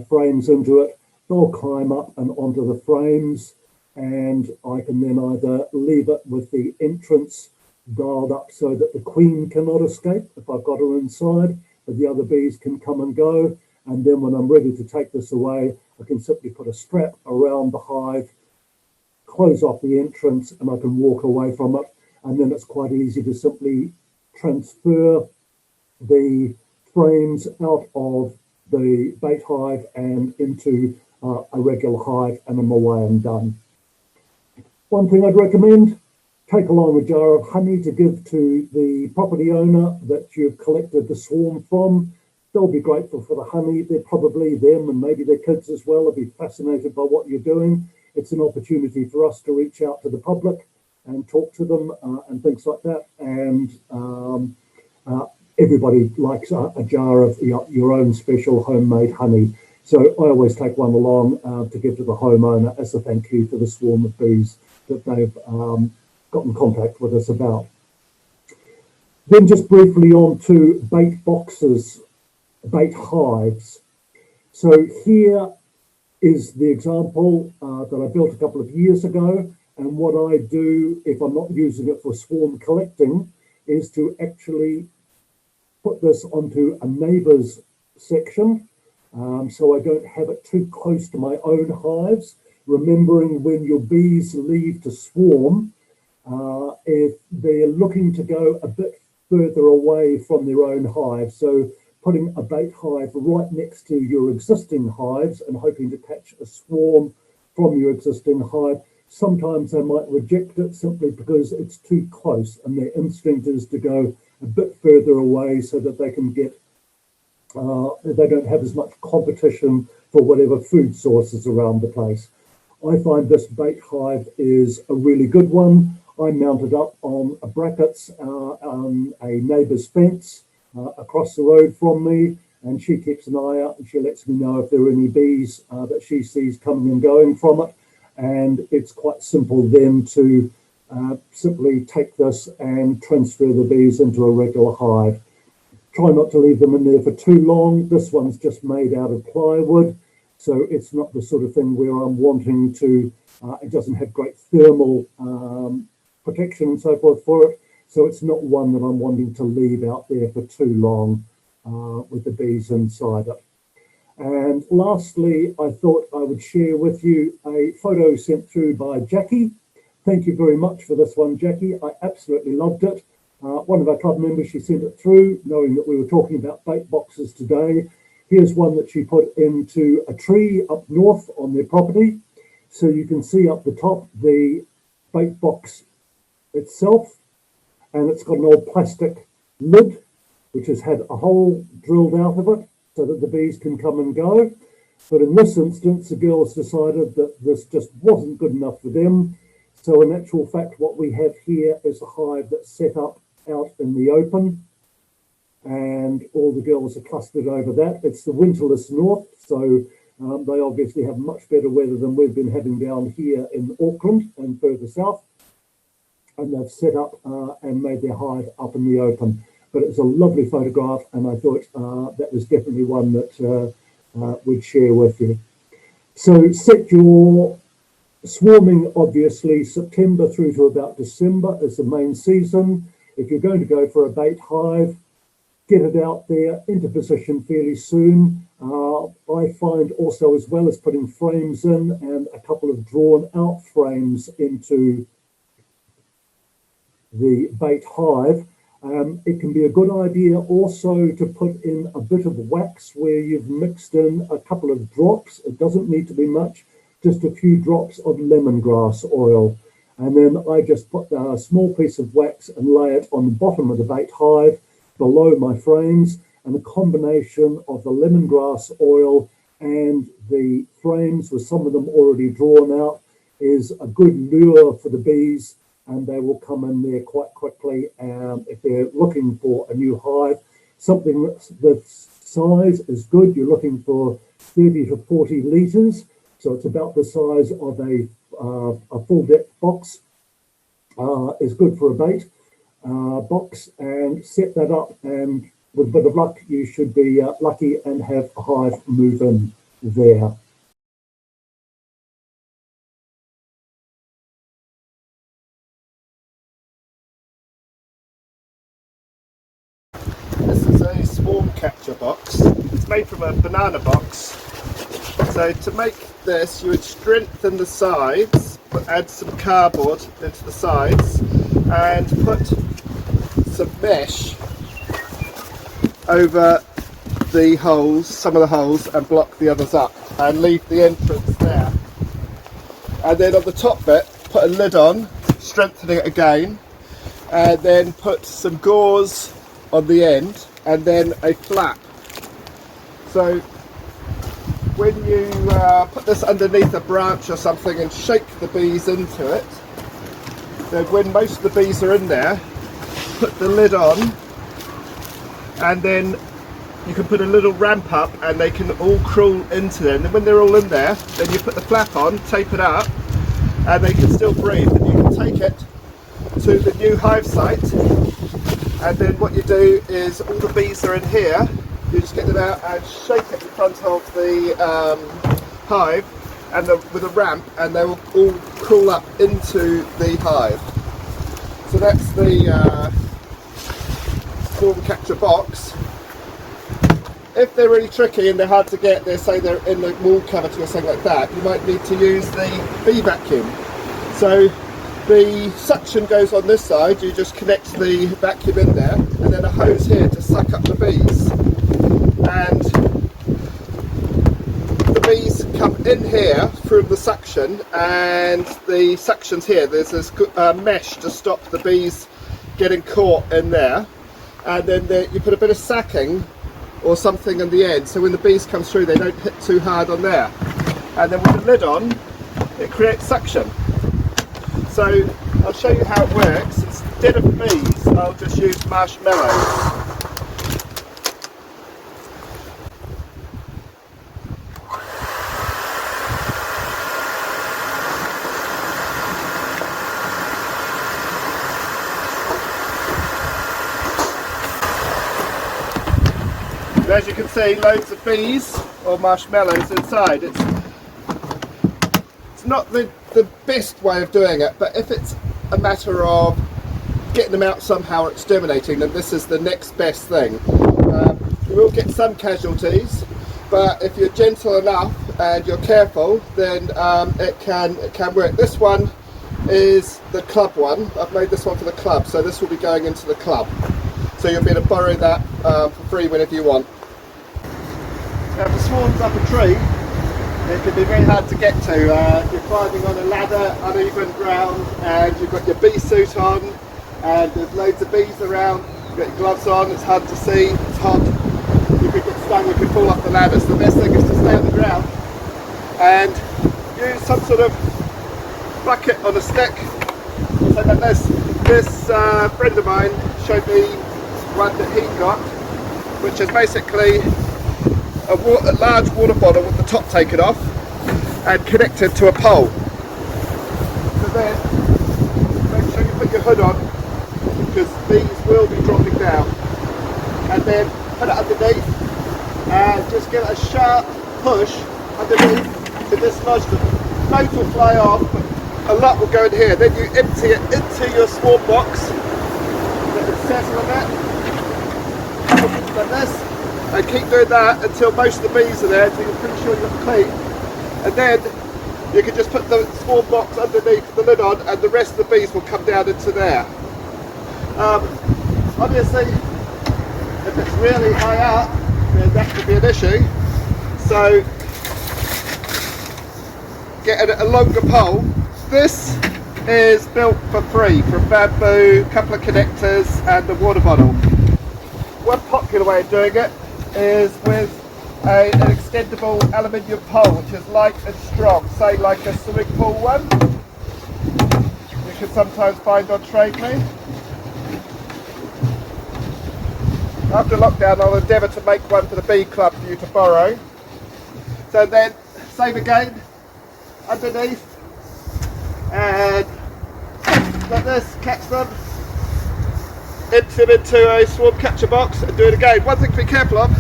frames into it. They'll climb up and onto the frames, and I can then either leave it with the entrance dialed up so that the queen cannot escape if I've got her inside, but the other bees can come and go. And then when I'm ready to take this away, I can simply put a strap around the hive, close off the entrance, and I can walk away from it. And then it's quite easy to simply transfer the frames out of the bait hive and into a regular hive, and I'm away and done. One thing I'd recommend, take along a jar of honey to give to the property owner that you've collected the swarm from. They'll be grateful for the honey. They're probably, them and maybe their kids as well, will be fascinated by what you're doing. It's an opportunity for us to reach out to the public and talk to them and things like that. And everybody likes a jar of your own special homemade honey. So I always take one along to give to the homeowner as a thank you for the swarm of bees that they've got in contact with us about. Then just briefly on to bait boxes, bait hives. So here is the example that I built a couple of years ago. And what I do, if I'm not using it for swarm collecting, is to actually put this onto a neighbour's section, so I don't have it too close to my own hives. Remembering when your bees leave to swarm, if they're looking to go a bit further away from their own hive, so putting a bait hive right next to your existing hives and hoping to catch a swarm from your existing hive sometimes they might reject it simply because it's too close, and their instinct is to go a bit further away so that they can get, they don't have as much competition for whatever food sources around the place. I find this bait hive is a really good one. I mounted up on brackets on a neighbour's fence across the road from me, and she keeps an eye out and she lets me know if there are any bees that she sees coming and going from it. And it's quite simple then to simply take this and transfer the bees into a regular hive. Try not to leave them in there for too long. This one's just made out of plywood, so it's not the sort of thing where I'm wanting to, it doesn't have great thermal protection and so forth for it, so it's not one that I'm wanting to leave out there for too long with the bees inside it. And lastly, I thought I would share with you a photo sent through by Jackie. Thank you very much for this one, Jackie. I absolutely loved it. One of our club members, she sent it through, knowing that we were talking about bait boxes today. Here's one that she put into a tree up north on their property. So you can see up the top the bait box itself, and it's got an old plastic lid, which has had a hole drilled out of it so that the bees can come and go. But in this instance, the girls decided that this just wasn't good enough for them. So in actual fact, what we have here is a hive that's set up out in the open, and all the girls are clustered over that. It's the winterless north, so they obviously have much better weather than we've been having down here in Auckland and further south. And they've set up and made their hive up in the open. But it's a lovely photograph, and I thought that was definitely one that we'd share with you. So set your swarming, obviously, September through to about December is the main season. If you're going to go for a bait hive, get it out there into position fairly soon. I find also, as well as putting frames in and a couple of drawn out frames into the bait hive, it can be a good idea also to put in a bit of wax where you've mixed in a couple of drops. It doesn't need to be much, just a few drops of lemongrass oil. And then I just put a small piece of wax and lay it on the bottom of the bait hive below my frames, and a combination of the lemongrass oil and the frames, with some of them already drawn out, is a good lure for the bees, and they will come in there quite quickly. If they're looking for a new hive, something the size is good. You're looking for 30 to 40 litres, so it's about the size of a full depth box. Is good for a bait box, and set that up, and with a bit of luck you should be lucky and have a hive move in there. This is a swarm catcher box. It's made from a banana box. So to make this, you would strengthen the sides, add some cardboard into the sides, and put some mesh over the holes, some of the holes, and block the others up, and leave the entrance there. And then on the top bit, put a lid on, strengthening it again, and then put some gauze on the end, and then a flap. So when you put this underneath a branch or something and shake the bees into it, then when most of the bees are in there, put the lid on, and then you can put a little ramp up and they can all crawl into there. And then when they're all in there, then you put the flap on, tape it up, and they can still breathe. And you can take it to the new hive site, and then what you do is all the bees are in here, you just get them out and shake it in front of the hive and with a ramp, and they will all crawl up into the hive. So that's the swarm catcher box. If they're really tricky and they're hard to get, say they're in the wall cavity or something like that, you might need to use the bee vacuum. So the suction goes on this side, you just connect the vacuum in there, and then a hose here to suck up the bees. And the bees come come in here through the suction, and the suction's here. There's this mesh to stop the bees getting caught in there, and then you put a bit of sacking or something in the end, so when the bees come through they don't hit too hard on there. And then with the lid on, it creates suction. So I'll show you how it works. Instead of bees, I'll just use marshmallows. And as you can see, loads of bees or marshmallows inside. It's not the best way of doing it, but if it's a matter of getting them out somehow or exterminating them, this is the next best thing. You will get some casualties, but if you're gentle enough and you're careful, then it can work. This one is the club one. I've made this one for the club, so this will be going into the club. So you'll be able to borrow that for free whenever you want. Now, if the swarm's up a tree, it can be very hard to get to. You're climbing on a ladder, uneven ground, and you've got your bee suit on, and there's loads of bees around. You've got your gloves on, it's hard to see, it's hot, you could get stung, you could fall off the ladder. So the best thing is to stay on the ground and use some sort of bucket on a stick. So like this friend of mine showed me one that he got, which is basically a large water bottle with the top taken off and connected to a pole. So then, make sure you put your hood on, because bees will be dropping down. And then put it underneath and just give it a sharp push underneath to dislodge them. Most will fly off, but a lot will go in here. Then you empty it into your swarm box. Let it settle a bit. Like this. And keep doing that until most of the bees are there, until you're pretty sure you've got clean. And then you can just put the swarm box underneath the lid on, and the rest of the bees will come down into there. Obviously, if it's really high up, then that could be an issue. So get a longer pole. This is built for free from bamboo, a couple of connectors and a water bottle. One popular way of doing it is with an extendable aluminium pole, which is light and strong, say like a swimming pool one. You can sometimes find on Trade Me. After lockdown, I'll endeavour to make one for the bee club for you to borrow. So then, same again, underneath, and like this, catch them, empty them into a swarm catcher box and do it again. One thing to be careful of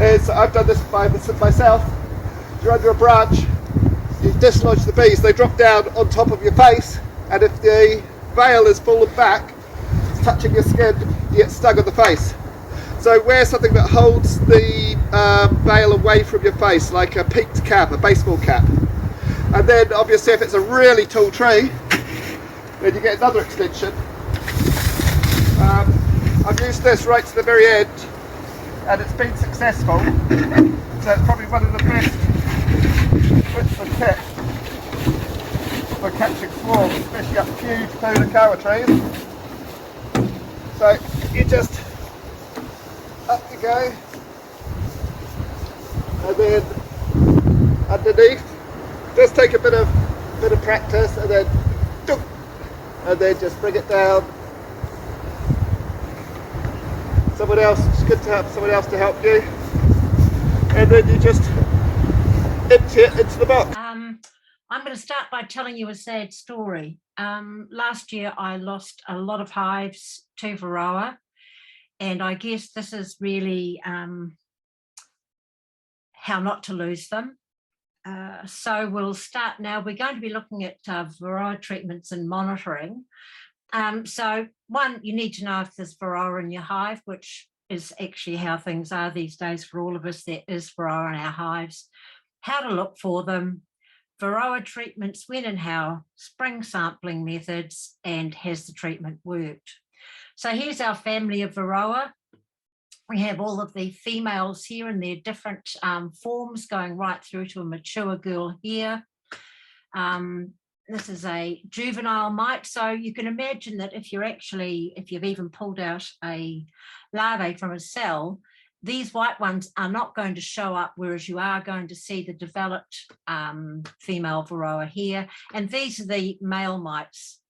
is, I've done this by myself, you're under a branch, you dislodge the bees, they drop down on top of your face, and if the veil is fallen back, it's touching your skin, you get stung on the face. So wear something that holds the veil away from your face, like a peaked cap, a baseball cap. And then obviously if it's a really tall tree, then you get another extension. I've used this right to the very end, and it's been successful. So it's probably one of the best bits of kit for catching swarms, especially up huge Purakawa trees. So you just, up you go, and then underneath. Just take a bit of practice, and then just bring it down. Someone else, it's good to have someone else to help you, and then you just empty it into the box. I'm going to start by telling you a sad story. Last year I lost a lot of hives to Varroa, and I guess this is really how not to lose them. So we'll start now. We're going to be looking at Varroa treatments and monitoring. So one, you need to know if there's Varroa in your hive, which is actually how things are these days for all of us. There is Varroa in our hives. How to look for them, Varroa treatments, when and how, spring sampling methods, and has the treatment worked? So here's our family of Varroa. We have all of the females here in their different forms going right through to a mature girl here. This is a juvenile mite, so you can imagine that if you've even pulled out a larvae from a cell, these white ones are not going to show up, whereas you are going to see the developed female Varroa here. And these are the male mites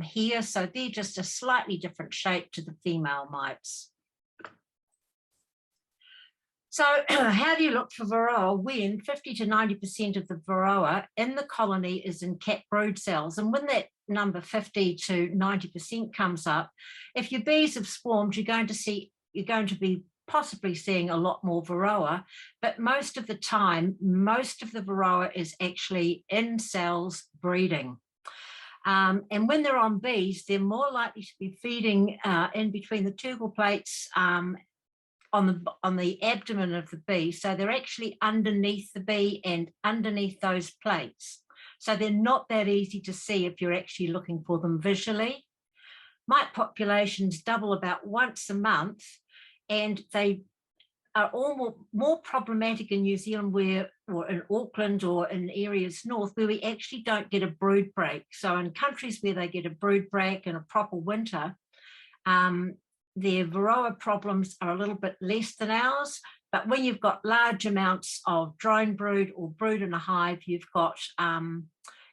here, so they're just a slightly different shape to the female mites. So how do you look for Varroa when 50 to 90% of the Varroa in the colony is in capped brood cells? And when that number 50 to 90% comes up, if your bees have swarmed, you're going to be possibly seeing a lot more Varroa, but most of the time, most of the Varroa is actually in cells breeding. And when they're on bees, they're more likely to be feeding in between the tugal plates on the abdomen of the bee. So they're actually underneath the bee and underneath those plates. So they're not that easy to see if you're actually looking for them visually. Mite populations double about once a month, and they are all more problematic in New Zealand or in Auckland or in areas north where we actually don't get a brood break. So in countries where they get a brood break and a proper winter, their Varroa problems are a little bit less than ours. But when you've got large amounts of drone brood or brood in a hive, you've got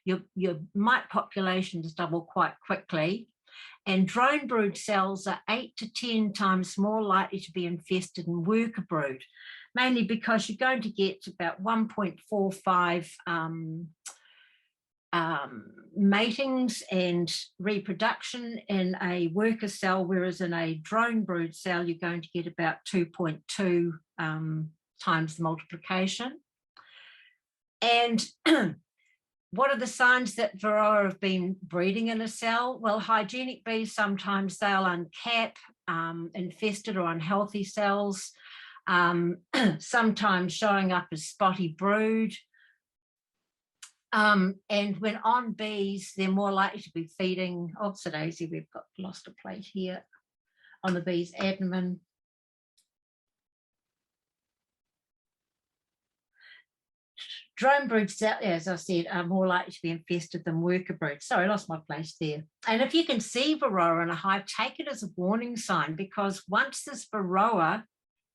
your mite populations double quite quickly. And drone brood cells are 8 to 10 times more likely to be infested than worker brood, mainly because you're going to get about 1.45 matings and reproduction in a worker cell, whereas in a drone brood cell, you're going to get about 2.2 times the multiplication. And what are the signs that Varroa have been breeding in a cell? Well, hygienic bees, sometimes they'll uncap infested or unhealthy cells, sometimes showing up as spotty brood. And when on bees, they're more likely to be feeding, Daisy, we've lost a plate here on the bee's abdomen. Drone broods, as I said, are more likely to be infested than worker broods. Sorry, I lost my place there. And if you can see Varroa in a hive, take it as a warning sign, because once there's Varroa,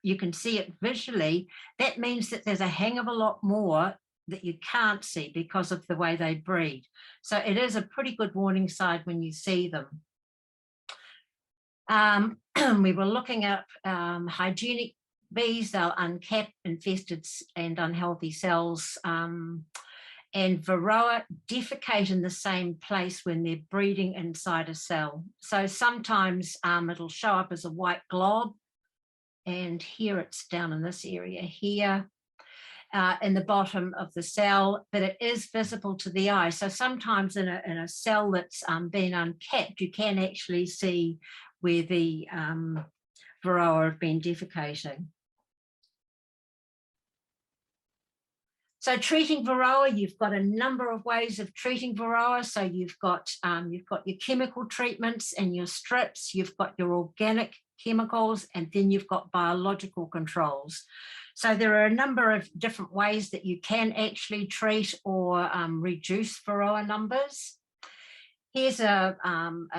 you can see it visually. That means that there's a hang of a lot more that you can't see because of the way they breed. So it is a pretty good warning sign when you see them. We were looking at hygienic bees. They'll uncap infested and unhealthy cells, and Varroa defecate in the same place when they're breeding inside a cell. So sometimes it'll show up as a white glob, and here it's down in this area here in the bottom of the cell, but it is visible to the eye. So sometimes in a cell that's been uncapped, you can actually see where the Varroa have been defecating. So treating Varroa, you've got a number of ways of treating Varroa. So you've got your chemical treatments and your strips, you've got your organic chemicals, and then you've got biological controls. So there are a number of different ways that you can actually treat or reduce Varroa numbers. Here's a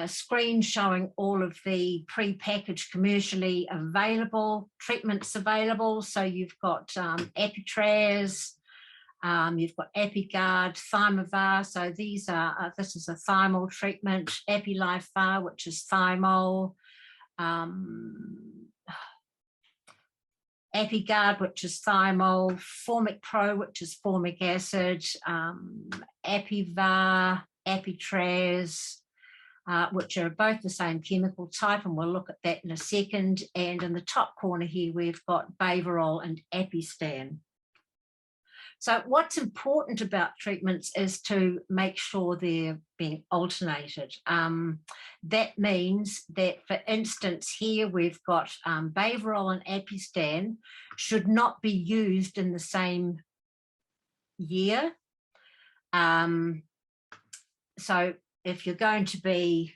screen showing all of the pre-packaged commercially available treatments available. So you've got Epitraz, you've got EpiGuard, Thymovar. So these are, this is a thymol treatment, EpiLifeVar, which is thymol, EpiGuard, which is thymol, Formic Pro, which is formic acid, EpiVar, Epitraz, which are both the same chemical type, and we'll look at that in a second. And in the top corner here, we've got Baverol and Epistan. So what's important about treatments is to make sure they're being alternated. That means that, for instance, here we've got Baverol and Epistan should not be used in the same year. So if you're going to be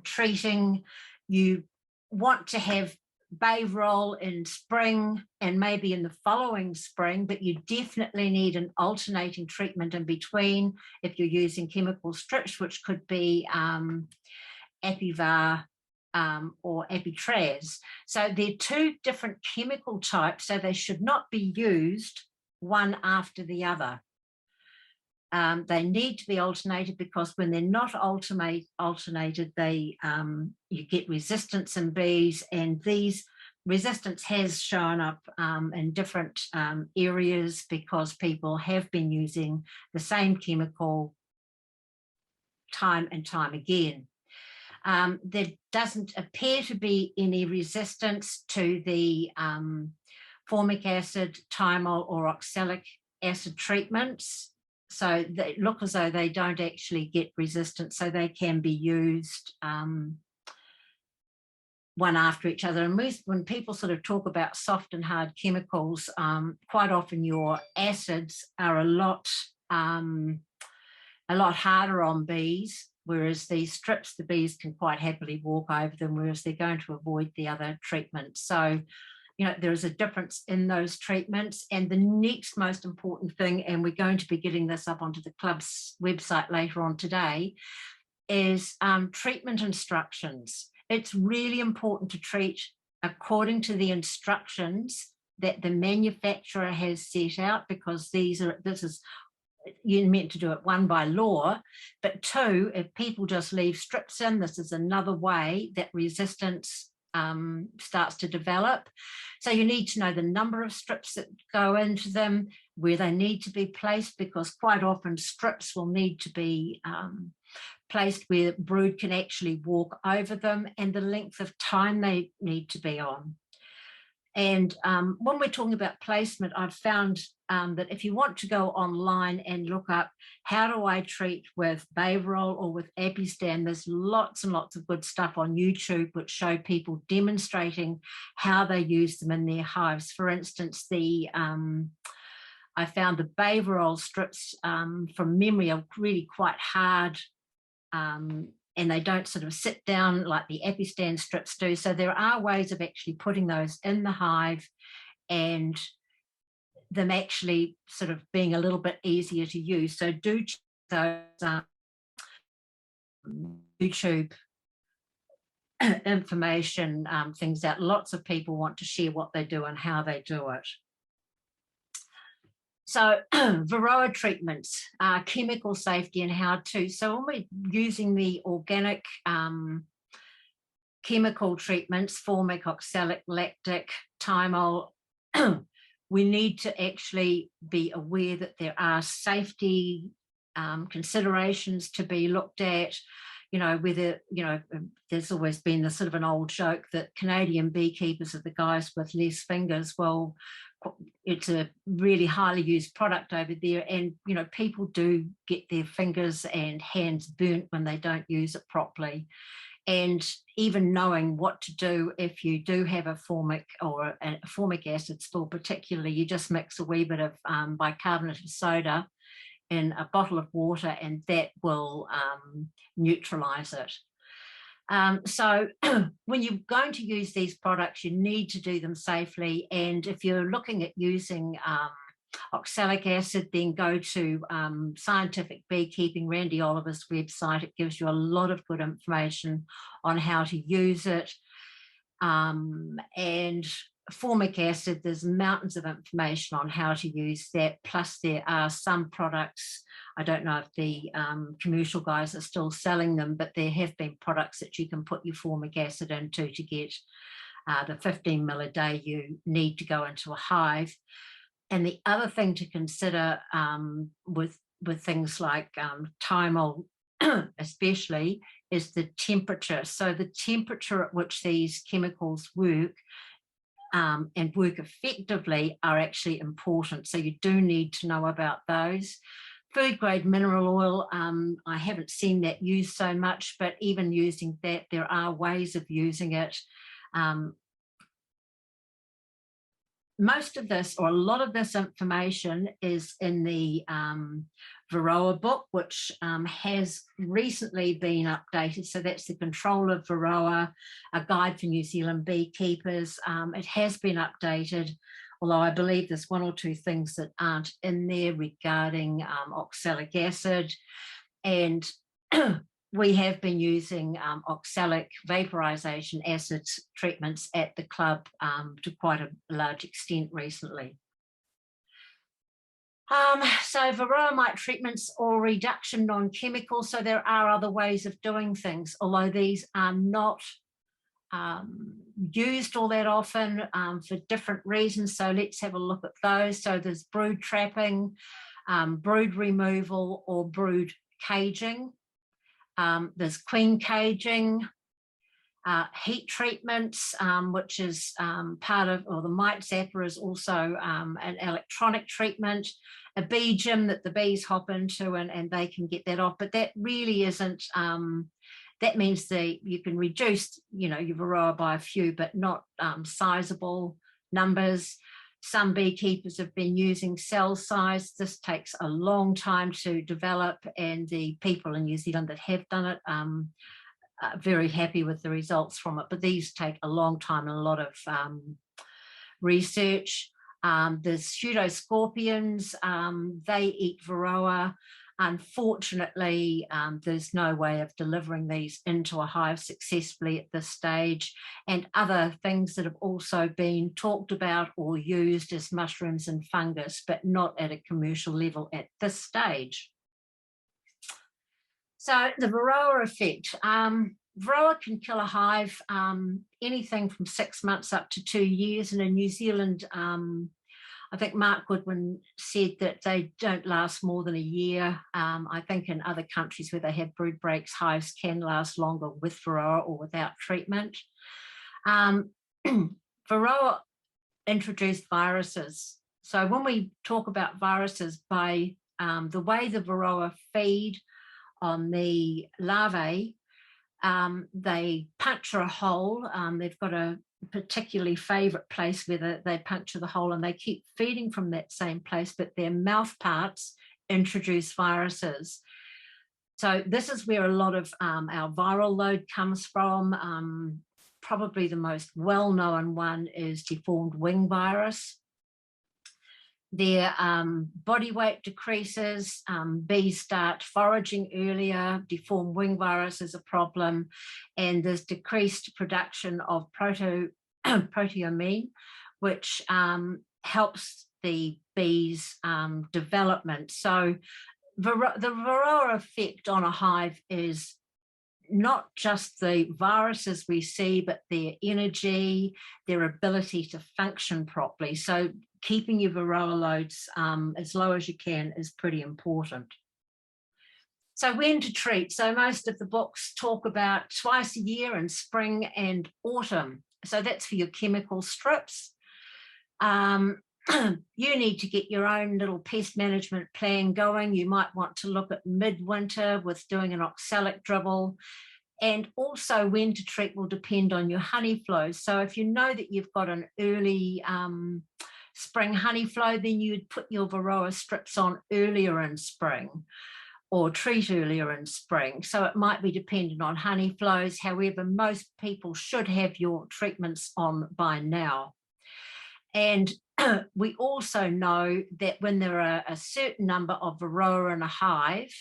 treating, you want to have Varroa in spring and maybe in the following spring, but you definitely need an alternating treatment in between if you're using chemical strips, which could be Apivar or Apitraz. So they're two different chemical types, so they should not be used one after the other. They need to be alternated, because when they're not alternated, they you get resistance in bees, and these resistance has shown up in different areas because people have been using the same chemical time and time again. There doesn't appear to be any resistance to the formic acid, thymol or oxalic acid treatments. So they look as though they don't actually get resistance, so they can be used one after each other. And when people sort of talk about soft and hard chemicals, quite often your acids are a lot harder on bees, whereas these strips, the bees can quite happily walk over them, whereas they're going to avoid the other treatments. So, you know, there is a difference in those treatments. And the next most important thing, and we're going to be getting this up onto the club's website later on today, is treatment instructions. It's really important to treat according to the instructions that the manufacturer has set out, because you're meant to do it, one, by law, but two, if people just leave strips in, this is another way that resistance starts to develop. So you need to know the number of strips that go into them, where they need to be placed, because quite often strips will need to be placed where brood can actually walk over them, and the length of time they need to be on. And when we're talking about placement, I've found that if you want to go online and look up how do I treat with Varroa or with Apistan, there's lots and lots of good stuff on YouTube which show people demonstrating how they use them in their hives. For instance, I found the Varroa strips from memory are really quite hard, and they don't sort of sit down like the Apistan strips do. So there are ways of actually putting those in the hive and them actually sort of being a little bit easier to use. So do check those YouTube information things out. Lots of people want to share what they do and how they do it. So Varroa treatments, chemical safety and how to. So when we're using the organic chemical treatments, formic, oxalic, lactic, thymol, we need to actually be aware that there are safety considerations to be looked at. You know, whether, you know, there's always been the sort of an old joke that Canadian beekeepers are the guys with less fingers. Well, it's a really highly used product over there, and you know, people do get their fingers and hands burnt when they don't use it properly. And even knowing what to do if you do have a formic or a formic acid spill, particularly, you just mix a wee bit of bicarbonate of soda in a bottle of water, and that will neutralize it. So when you're going to use these products, you need to do them safely. And if you're looking at using oxalic acid, then go to Scientific Beekeeping, Randy Oliver's website. It gives you a lot of good information on how to use it. And formic acid, there's mountains of information on how to use that. Plus there are some products, I don't know if the commercial guys are still selling them, but there have been products that you can put your formic acid into to get the 15 ml a day you need to go into a hive. And the other thing to consider with things like thymol especially is the temperature. So the temperature at which these chemicals work and work effectively are actually important. So you do need to know about those. Food grade mineral oil, I haven't seen that used so much, but even using that, there are ways of using it. Most of this, or a lot of this information, is in the Varroa book, which has recently been updated. So that's the Control of Varroa, a guide for New Zealand beekeepers. It has been updated, although I believe there's one or two things that aren't in there regarding oxalic acid. And we have been using oxalic vaporization acid treatments at the club to quite a large extent recently. So Varroa mite treatments or reduction non-chemical. So there are other ways of doing things, although these are not used all that often for different reasons. So let's have a look at those. So there's brood trapping, brood removal, or brood caging. There's queen caging, heat treatments, which is part of, or the mite zapper is also an electronic treatment, a bee gym that the bees hop into and they can get that off, but that really isn't, that means that you can reduce, your Varroa by a few, but not sizable numbers. Some beekeepers have been using cell size. This takes a long time to develop, and the people in New Zealand that have done it very happy with the results from it, but these take a long time and a lot of research. There's pseudoscorpions, they eat Varroa. Unfortunately, there's no way of delivering these into a hive successfully at this stage, and other things that have also been talked about or used as mushrooms and fungus, but not at a commercial level at this stage. So the Varroa effect. Varroa can kill a hive anything from 6 months up to 2 years. And in New Zealand, I think Mark Goodwin said that they don't last more than a year. I think in other countries where they have brood breaks, hives can last longer with Varroa or without treatment. Varroa introduced viruses. So when we talk about viruses, by the way the Varroa feed on the larvae, they puncture a hole. They've got a particularly favourite place where they puncture the hole, and they keep feeding from that same place, but their mouth parts introduce viruses. So this is where a lot of our viral load comes from. Probably the most well-known one is deformed wing virus. Their body weight decreases, bees start foraging earlier, deformed wing virus is a problem, and there's decreased production of proteomine, which helps the bees' development. So the Varroa effect on a hive is not just the viruses we see, but their energy, their ability to function properly. So keeping your Varroa loads as low as you can is pretty important. So when to treat? So most of the books talk about twice a year in spring and autumn. So that's for your chemical strips. You need to get your own little pest management plan going. You might want to look at midwinter with doing an oxalic dribble. And also when to treat will depend on your honey flows. So if you know that you've got an early spring honey flow, then you'd put your Varroa strips on earlier in spring or treat earlier in spring. So it might be dependent on honey flows. However, most people should have your treatments on by now. And we also know that when there are a certain number of Varroa in a hive,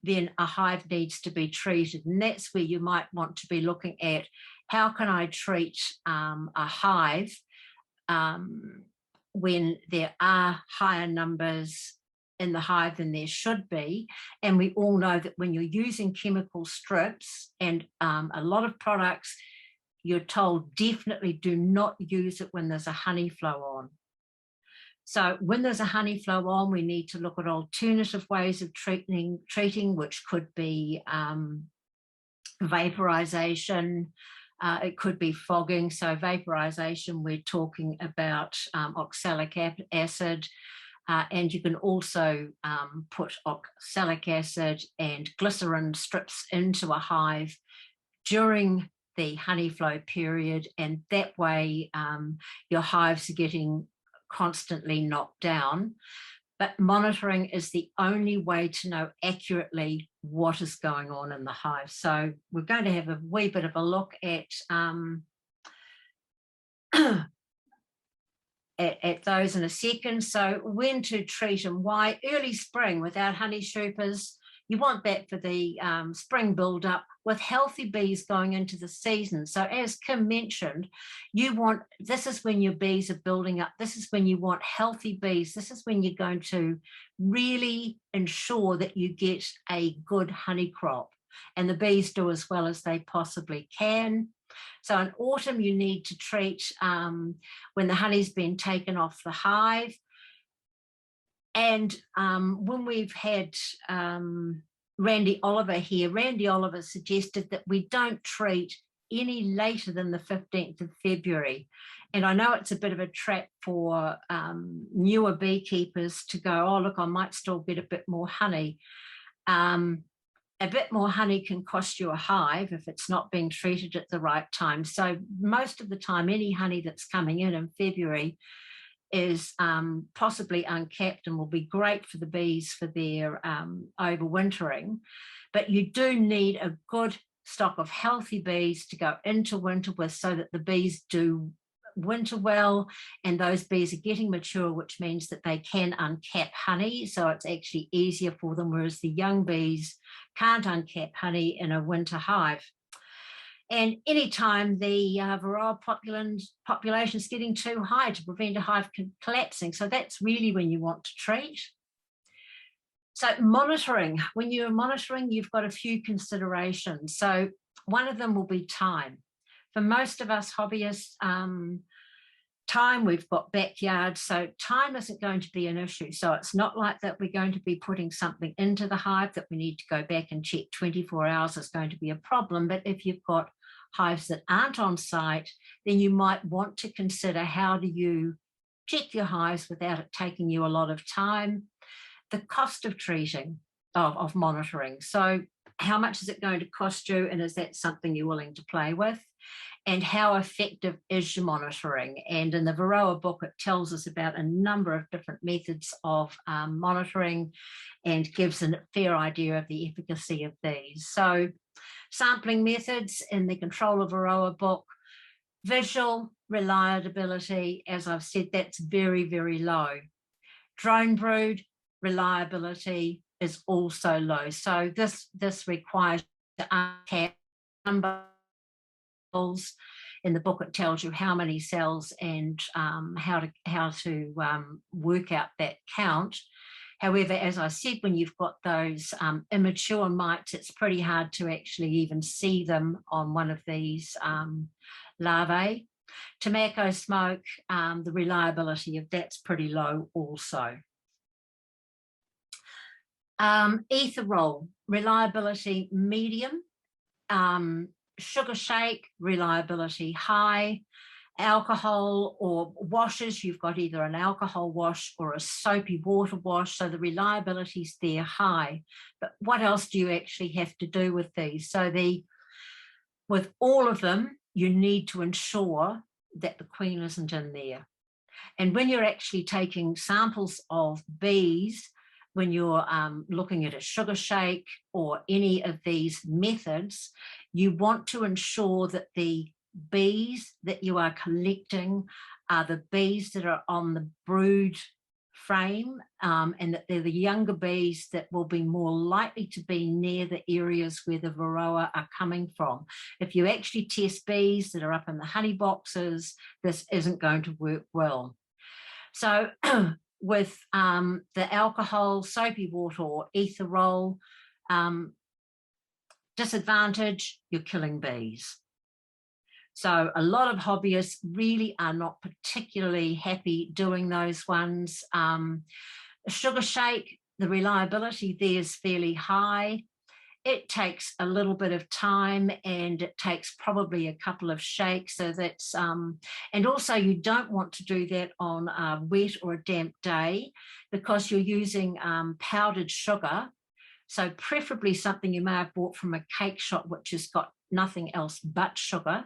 then a hive needs to be treated. And that's where you might want to be looking at, how can I treat a hive when there are higher numbers in the hive than there should be. And we all know that when you're using chemical strips and a lot of products, you're told definitely do not use it when there's a honey flow on. So when there's a honey flow on, we need to look at alternative ways of treating, which could be vaporization. It could be fogging. So vaporization, we're talking about oxalic acid. And you can also put oxalic acid and glycerin strips into a hive during the honey flow period, and that way your hives are getting constantly knocked down. but monitoring is the only way to know accurately what is going on in the hive. So we're going to have a wee bit of a look at at those in a second. So when to treat and why. Early spring without honey shoopers, you want that for the spring build-up with healthy bees going into the season. So as Kim mentioned, this is when your bees are building up. This is when you want healthy bees. This is when you're going to really ensure that you get a good honey crop and the bees do as well as they possibly can. So in autumn, you need to treat when the honey's been taken off the hive. And when we've had Randy Oliver here, Randy Oliver suggested that we don't treat any later than the 15th of February. And I know it's a bit of a trap for newer beekeepers to go, oh, look, I might still get a bit more honey. A bit more honey can cost you a hive if it's not being treated at the right time. So most of the time, any honey that's coming in February is possibly uncapped and will be great for the bees for their overwintering. But you do need a good stock of healthy bees to go into winter with so that the bees do winter well and those bees are getting mature, which means that they can uncap honey. So it's actually easier for them, whereas the young bees can't uncap honey in a winter hive. And anytime the Varroa population is getting too high to prevent a hive collapsing. So that's really when you want to treat. So monitoring, when you're monitoring, you've got a few considerations. So one of them will be time. For most of us hobbyists, time, we've got backyards, so time isn't going to be an issue. So it's not like that we're going to be putting something into the hive that we need to go back and check 24 hours is going to be a problem. But if you've got hives that aren't on site, then you might want to consider how do you check your hives without it taking you a lot of time. The cost of treating, of monitoring. So how much is it going to cost you, and is that something you're willing to play with? And how effective is your monitoring? And in the Varroa book, it tells us about a number of different methods of monitoring and gives a fair idea of the efficacy of these. So sampling methods in the Control of Varroa book, visual reliability, as I've said, that's very, very low. Drone brood reliability is also low. So this requires to uncap number. In the book, it tells you how many cells and how to work out that count. However, as I said, when you've got those immature mites, it's pretty hard to actually even see them on one of these larvae. Tobacco smoke, the reliability of that's pretty low also. Ether roll, reliability medium. Sugar shake, reliability high. Alcohol or washes, you've got either an alcohol wash or a soapy water wash, so the reliability's there high. But what else do you actually have to do with these? So with all of them, you need to ensure that the queen isn't in there. And when you're actually taking samples of bees, when you're looking at a sugar shake or any of these methods, you want to ensure that the bees that you are collecting are the bees that are on the brood frame, and that they're the younger bees that will be more likely to be near the areas where the Varroa are coming from. If you actually test bees that are up in the honey boxes, this isn't going to work well. So with the alcohol, soapy water or ether roll, disadvantage, you're killing bees. So a lot of hobbyists really are not particularly happy doing those ones. Sugar shake, the reliability there is fairly high. It takes a little bit of time and it takes probably a couple of shakes. So that's, and also you don't want to do that on a wet or a damp day because you're using powdered sugar. So preferably something you may have bought from a cake shop, which has got nothing else but sugar.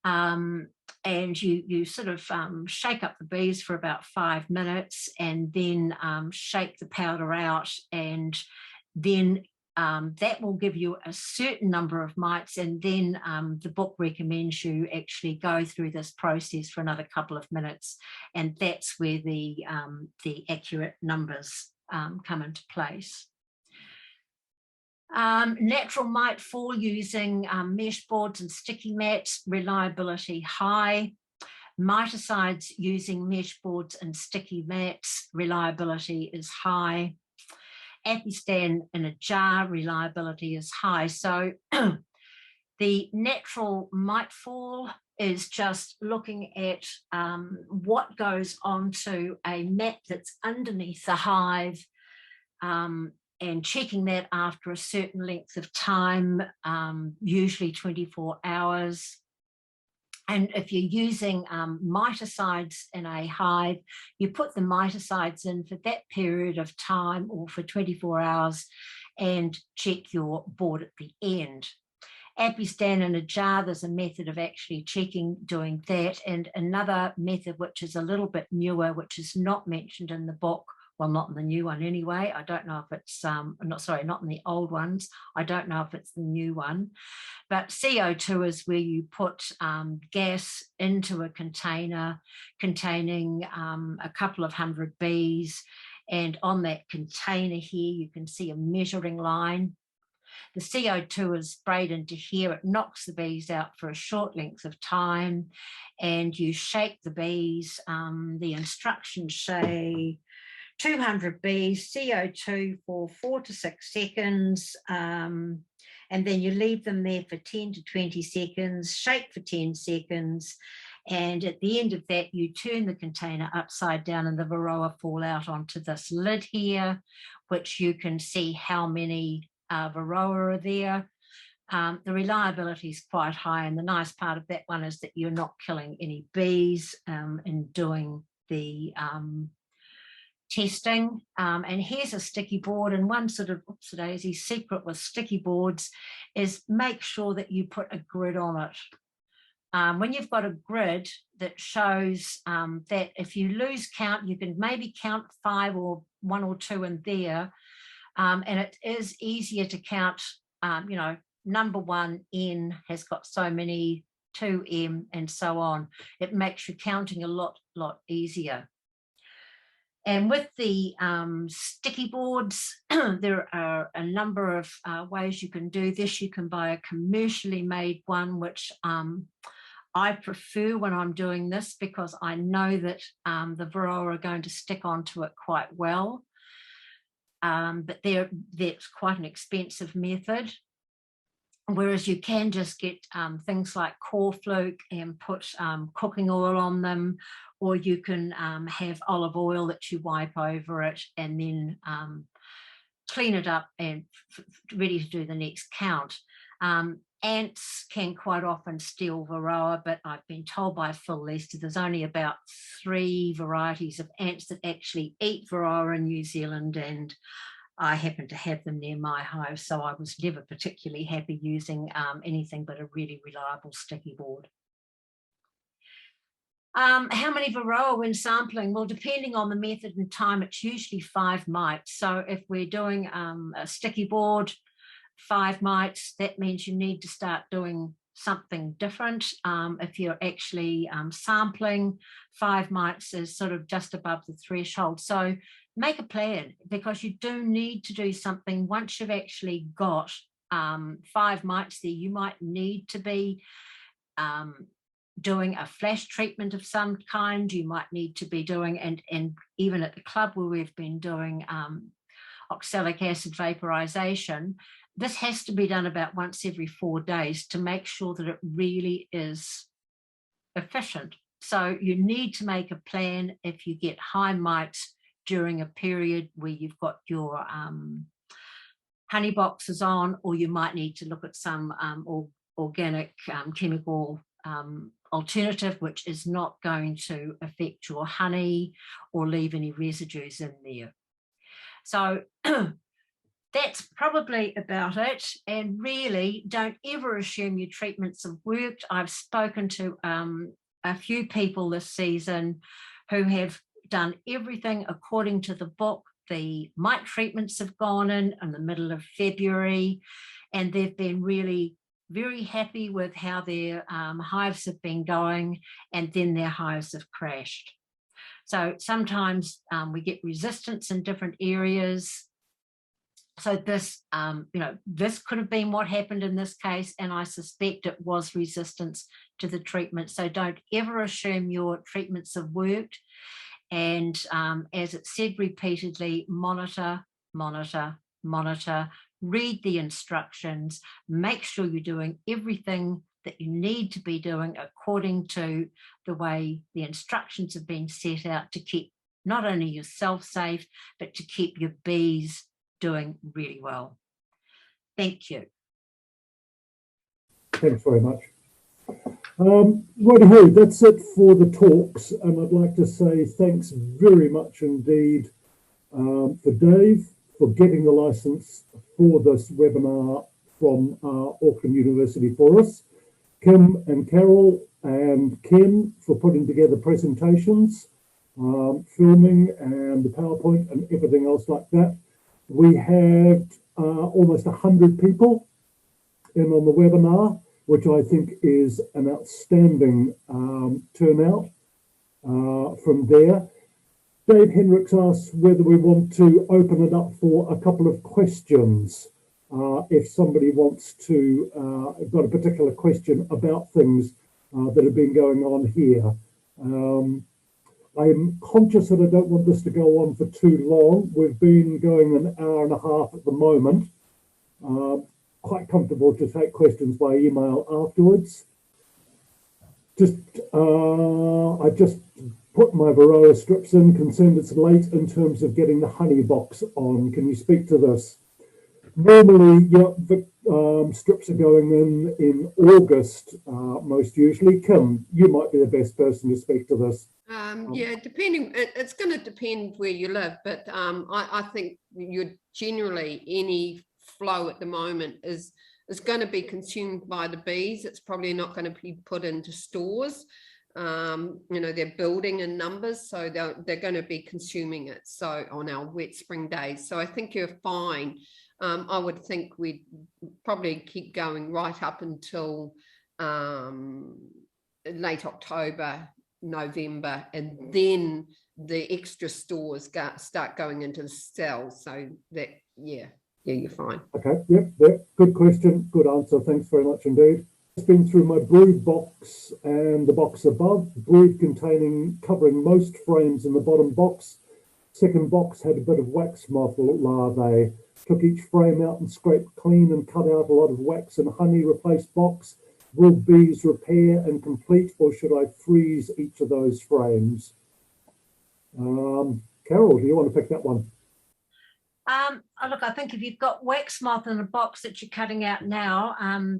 And you sort of shake up the bees for about 5 minutes, and then shake the powder out, and then that will give you a certain number of mites, and then the book recommends you actually go through this process for another couple of minutes, and that's where the accurate numbers come into place. Natural mite fall using mesh boards and sticky mats, reliability high. Miticides using mesh boards and sticky mats, reliability is high. Apistan in a jar, reliability is high. So the natural mite fall is just looking at what goes onto a mat that's underneath the hive, and checking that after a certain length of time, usually 24 hours. And if you're using miticides in a hive, you put the miticides in for that period of time, or for 24 hours, and check your board at the end. Apistan in a jar, there's a method of actually doing that. And another method, which is a little bit newer, which is not mentioned in the book, well, not in the new one anyway. I don't know if it's, not in the old ones. I don't know if it's the new one. But CO2 is where you put gas into a container containing a couple of hundred bees. And on that container here, you can see a measuring line. The CO2 is sprayed into here. It knocks the bees out for a short length of time, and you shake the bees. The instructions say 200 bees, CO2 for 4 to 6 seconds, and then you leave them there for 10 to 20 seconds, shake for 10 seconds, and at the end of that, you turn the container upside down, and the Varroa fall out onto this lid here, which you can see how many Varroa are there. The reliability is quite high, and the nice part of that one is that you're not killing any bees in doing the testing. And here's a sticky board, and one sort of oopsie-daisy secret with sticky boards is make sure that you put a grid on it. When you've got a grid that shows that if you lose count, you can maybe count 5 or 1 or 2 in there, and it is easier to count, number 1 N has got so many, 2M, and so on. It makes your counting a lot easier. And with the sticky boards, there are a number of ways you can do this. You can buy a commercially made one, which I prefer when I'm doing this, because I know that the Varroa are going to stick onto it quite well. But that's quite an expensive method. Whereas you can just get things like corfluke and put cooking oil on them, or you can have olive oil that you wipe over it and then clean it up and ready to do the next count. Ants can quite often steal Varroa, but I've been told by Phil Lester there's only about 3 varieties of ants that actually eat Varroa in New Zealand, and I happen to have them near my hive, so I was never particularly happy using anything but a really reliable sticky board. How many Varroa when sampling? Well, depending on the method and time, it's usually 5 mites. So if we're doing a sticky board, 5 mites, that means you need to start doing something different. If you're actually sampling, 5 mites is sort of just above the threshold. So make a plan, because you do need to do something. Once you've actually got 5 mites there, you might need to be doing a flash treatment of some kind. You might need to be doing, and even at the club where we've been doing oxalic acid vaporization, this has to be done about once every 4 days to make sure that it really is efficient. So you need to make a plan if you get high mites during a period where you've got your honey boxes on, or you might need to look at some organic chemical alternative, which is not going to affect your honey or leave any residues in there. So that's probably about it. And really, don't ever assume your treatments have worked. I've spoken to a few people this season who have done everything according to the book. The mite treatments have gone in the middle of February, and they've been really very happy with how their hives have been going, and then their hives have crashed. So sometimes we get resistance in different areas. So this, this could have been what happened in this case, and I suspect it was resistance to the treatment. So don't ever assume your treatments have worked. And as it said repeatedly, monitor, monitor, monitor, read the instructions, make sure you're doing everything that you need to be doing according to the way the instructions have been set out to keep not only yourself safe, but to keep your bees doing really well. Thank you. Thanks very much. Righty-ho, that's it for the talks, and I'd like to say thanks very much indeed for Dave for getting the license for this webinar from Auckland University for us, Kim and Carol and Ken for putting together presentations, filming and the PowerPoint and everything else like that. We had almost 100 people in on the webinar, which I think is an outstanding turnout from there. Dave Hendricks asked whether we want to open it up for a couple of questions. If somebody wants to, got a particular question about things that have been going on here. I'm conscious that I don't want this to go on for too long. We've been going an hour and a half at the moment. Quite comfortable to take questions by email afterwards. I just put my Varroa strips in, concerned it's late in terms of getting the honey box on. Can you speak to this? Normally, yeah, the strips are going in August, most usually. Kim, you might be the best person to speak to this. Yeah, depending, it's going to depend where you live, but I think you're generally any flow at the moment is going to be consumed by the bees. It's probably not going to be put into stores. They're building in numbers, so they're going to be consuming it. So on our wet spring days, so I think you're fine. I would think we'd probably keep going right up until late October, November, and then the extra stores start going into the cells. So that, yeah, you're fine. Okay, yep, good question, good answer. Thanks very much indeed. It's been through my brood box and the box above. Brood covering most frames in the bottom box. Second box had a bit of wax moth larvae. Took each frame out and scraped clean and cut out a lot of wax and honey. Replaced box. Will bees repair and complete, or should I freeze each of those frames? Carol, do you want to pick that one? Look, I think if you've got wax moth in a box that you're cutting out now,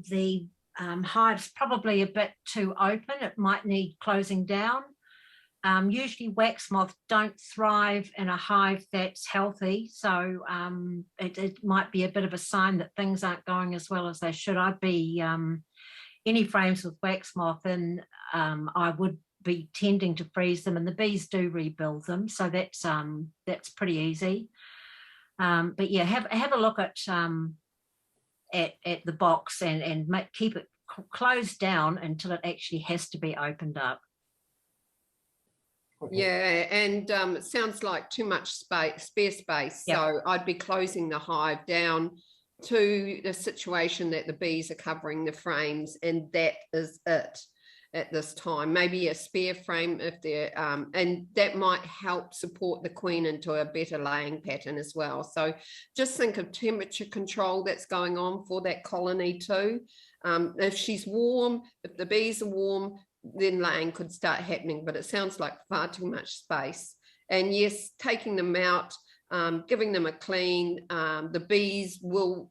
the hive's probably a bit too open. It might need closing down. Usually wax moth don't thrive in a hive that's healthy, so it might be a bit of a sign that things aren't going as well as they should. I'd be any frames with wax moth in, I would be tending to freeze them, and the bees do rebuild them, so that's pretty easy. But yeah, have a look at the box and keep it closed down until it actually has to be opened up. Okay. Yeah, and it sounds like too much spare space. Yep. So I'd be closing the hive down to the situation that the bees are covering the frames, and that is it at this time. Maybe a spare frame if they're, and that might help support the queen into a better laying pattern as well. So just think of temperature control that's going on for that colony too. If she's warm, if the bees are warm, then laying could start happening, but it sounds like far too much space. And yes, taking them out, giving them a clean, the bees will,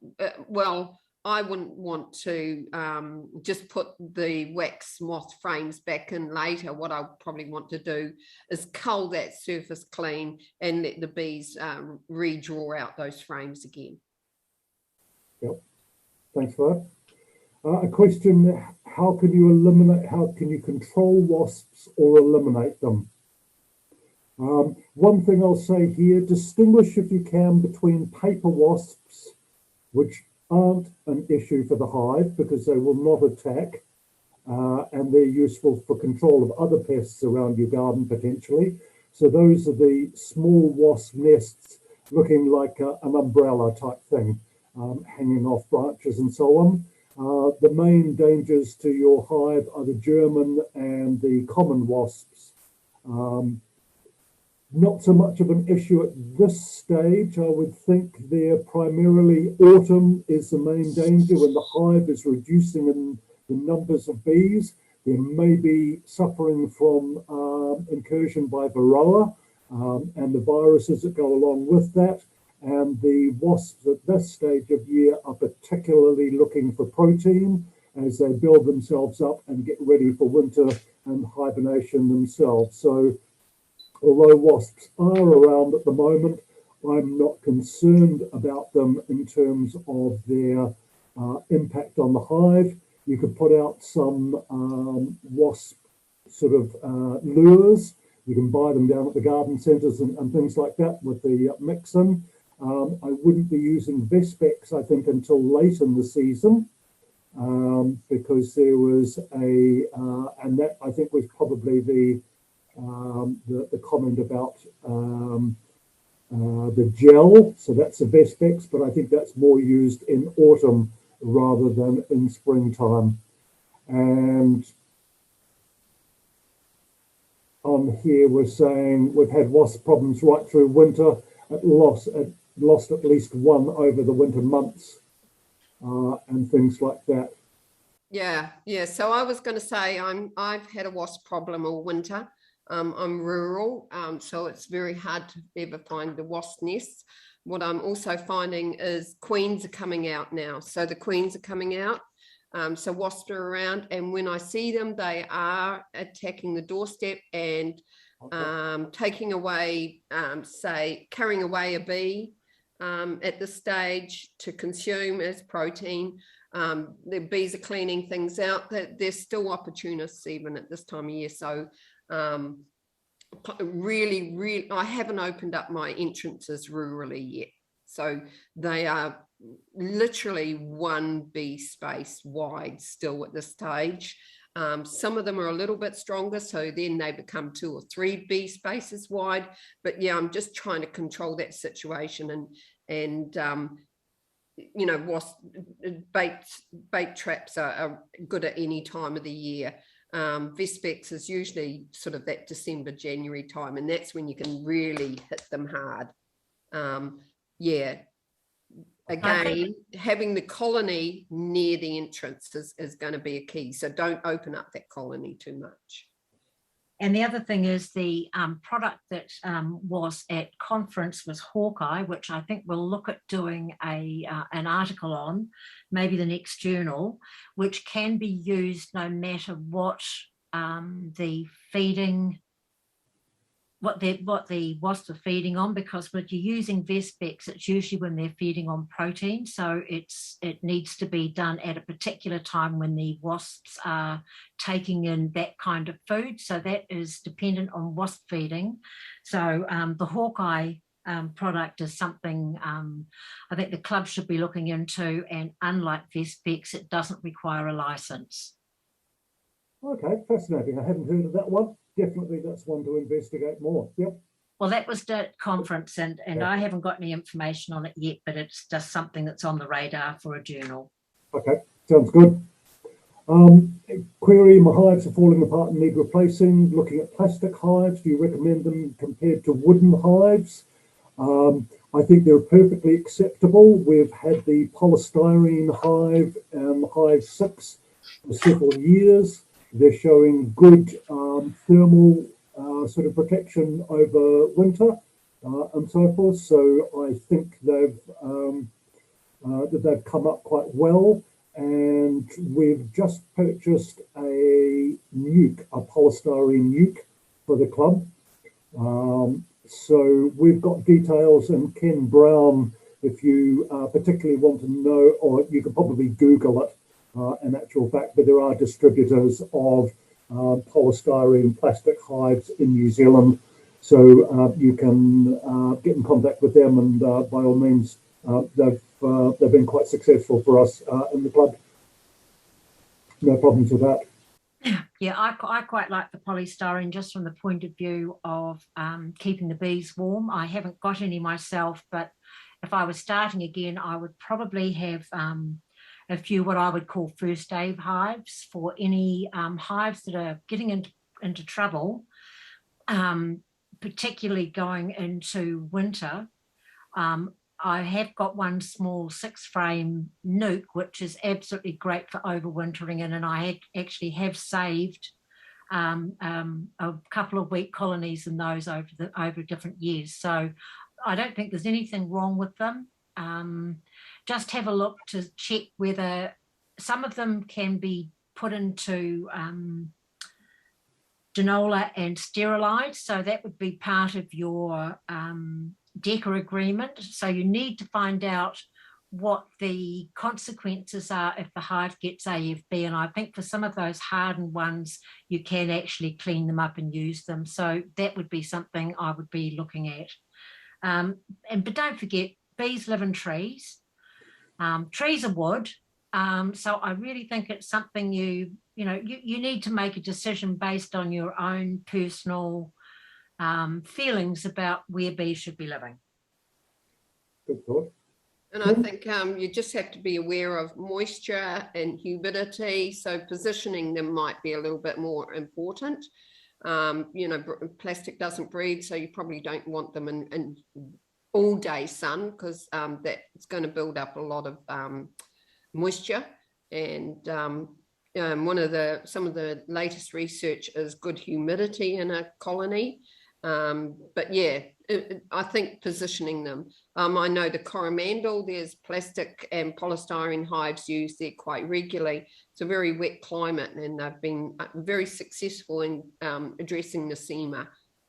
I wouldn't want to just put the wax moth frames back in later. What I probably want to do is cull that surface clean and let the bees redraw out those frames again. Thanks for that. A question, how can you control wasps or eliminate them? One thing I'll say here, distinguish if you can between paper wasps, which aren't an issue for the hive because they will not attack, and they're useful for control of other pests around your garden potentially. So those are the small wasp nests looking like an umbrella type thing, hanging off branches and so on. The main dangers to your hive are the German and the common wasps. Not so much of an issue at this stage. I would think they're primarily autumn is the main danger when the hive is reducing in the numbers of bees. They may be suffering from incursion by Varroa and the viruses that go along with that. And the wasps at this stage of year are particularly looking for protein as they build themselves up and get ready for winter and hibernation themselves. So although wasps are around at the moment, I'm not concerned about them in terms of their impact on the hive. You could put out some wasp sort of lures. You can buy them down at the garden centres and things like that with the mix-in. I wouldn't be using Vespex, I think, until late in the season because there was and that I think was probably the comment about the gel. So that's a Vespex, but I think that's more used in autumn rather than in springtime. And on here we're saying we've had wasp problems right through winter. Lost at least one over the winter months and things like that. Yeah. So I was going to say I've had a wasp problem all winter. I'm rural, so it's very hard to ever find the wasp nests. What I'm also finding is queens are coming out now. So the queens are coming out. So wasps are around, and when I see them, they are attacking the doorstep and taking away, carrying away a bee at this stage to consume as protein. The bees are cleaning things out. There's still opportunists even at this time of year. So really, I haven't opened up my entrances rurally yet. So they are literally one bee space wide still at this stage. Some of them are a little bit stronger, so then they become 2 or 3 bee spaces wide. But yeah, I'm just trying to control that situation and you know, wasp bait traps are good at any time of the year. Vespex is usually sort of that December, January time, and that's when you can really hit them hard. Again, having the colony near the entrance is going to be a key. So don't open up that colony too much. And the other thing is the product that was at conference was Hawkeye, which I think we'll look at doing an article on, maybe the next journal, which can be used no matter what the feeding, what the wasps are feeding on, because when you're using Vespex, it's usually when they're feeding on protein. So it needs to be done at a particular time when the wasps are taking in that kind of food. So that is dependent on wasp feeding. So the Hawkeye product is something I think the club should be looking into, and unlike Vespex, it doesn't require a license. Okay, fascinating. I hadn't heard of that one. Definitely that's one to investigate more. Yep. Well, that was the conference, and Yeah. I haven't got any information on it yet, but it's just something that's on the radar for a journal. Okay, sounds good. Query, my hives are falling apart and need replacing. Looking at plastic hives, do you recommend them compared to wooden hives? I think they're perfectly acceptable. We've had the polystyrene hive and Hive 6 for several years. They're showing good thermal sort of protection over winter and so forth. So I think they've come up quite well. And we've just purchased a polystyrene nuke for the club. So we've got details, and Ken Brown if you particularly want to know, or you can probably Google it in actual fact, but there are distributors of polystyrene plastic hives in New Zealand. So you can get in contact with them, and by all means, they've been quite successful for us in the club. No problems with that. Yeah, I quite like the polystyrene just from the point of view of keeping the bees warm. I haven't got any myself, but if I was starting again, I would probably have a few what I would call first aid hives for any hives that are getting into trouble, particularly going into winter. I have got one small 6-frame nuke, which is absolutely great for overwintering in, and I actually have saved a couple of week colonies in those over different years. So I don't think there's anything wrong with them. Just have a look to check whether some of them can be put into Genola and sterilized. So that would be part of your DECA agreement. So you need to find out what the consequences are if the hive gets AFB. And I think for some of those hardened ones, you can actually clean them up and use them. So that would be something I would be looking at. But don't forget, bees live in trees. Trees are wood. So I really think it's something you need to make a decision based on your own personal feelings about where bees should be living. Good thought. And I think you just have to be aware of moisture and humidity. So positioning them might be a little bit more important. Plastic doesn't breathe, so you probably don't want them in all day sun, because that's going to build up a lot of moisture. And some of the latest research is good humidity in a colony. But yeah, I think positioning them. I know the Coromandel, there's plastic and polystyrene hives used there quite regularly. It's a very wet climate, and they've been very successful in addressing nosema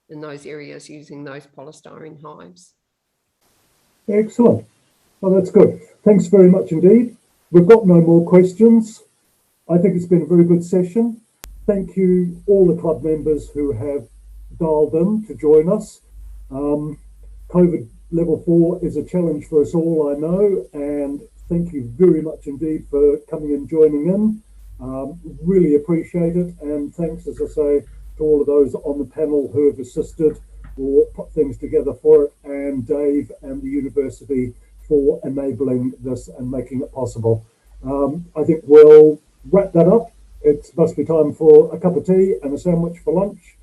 in those areas using those polystyrene hives. Excellent. Well, that's good. Thanks very much indeed. We've got no more questions. I think it's been a very good session. Thank you, all the club members who have dialed in to join us. COVID level 4 is a challenge for us all, I know, and thank you very much indeed for coming and joining in. Really appreciate it, and thanks, as I say, to all of those on the panel who have assisted or put things together for it, and Dave and the university for enabling this and making it possible. I think we'll wrap that up. It must be time for a cup of tea and a sandwich for lunch,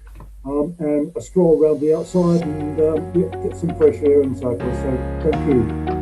and a stroll around the outside, and get some fresh air and so forth. So thank you.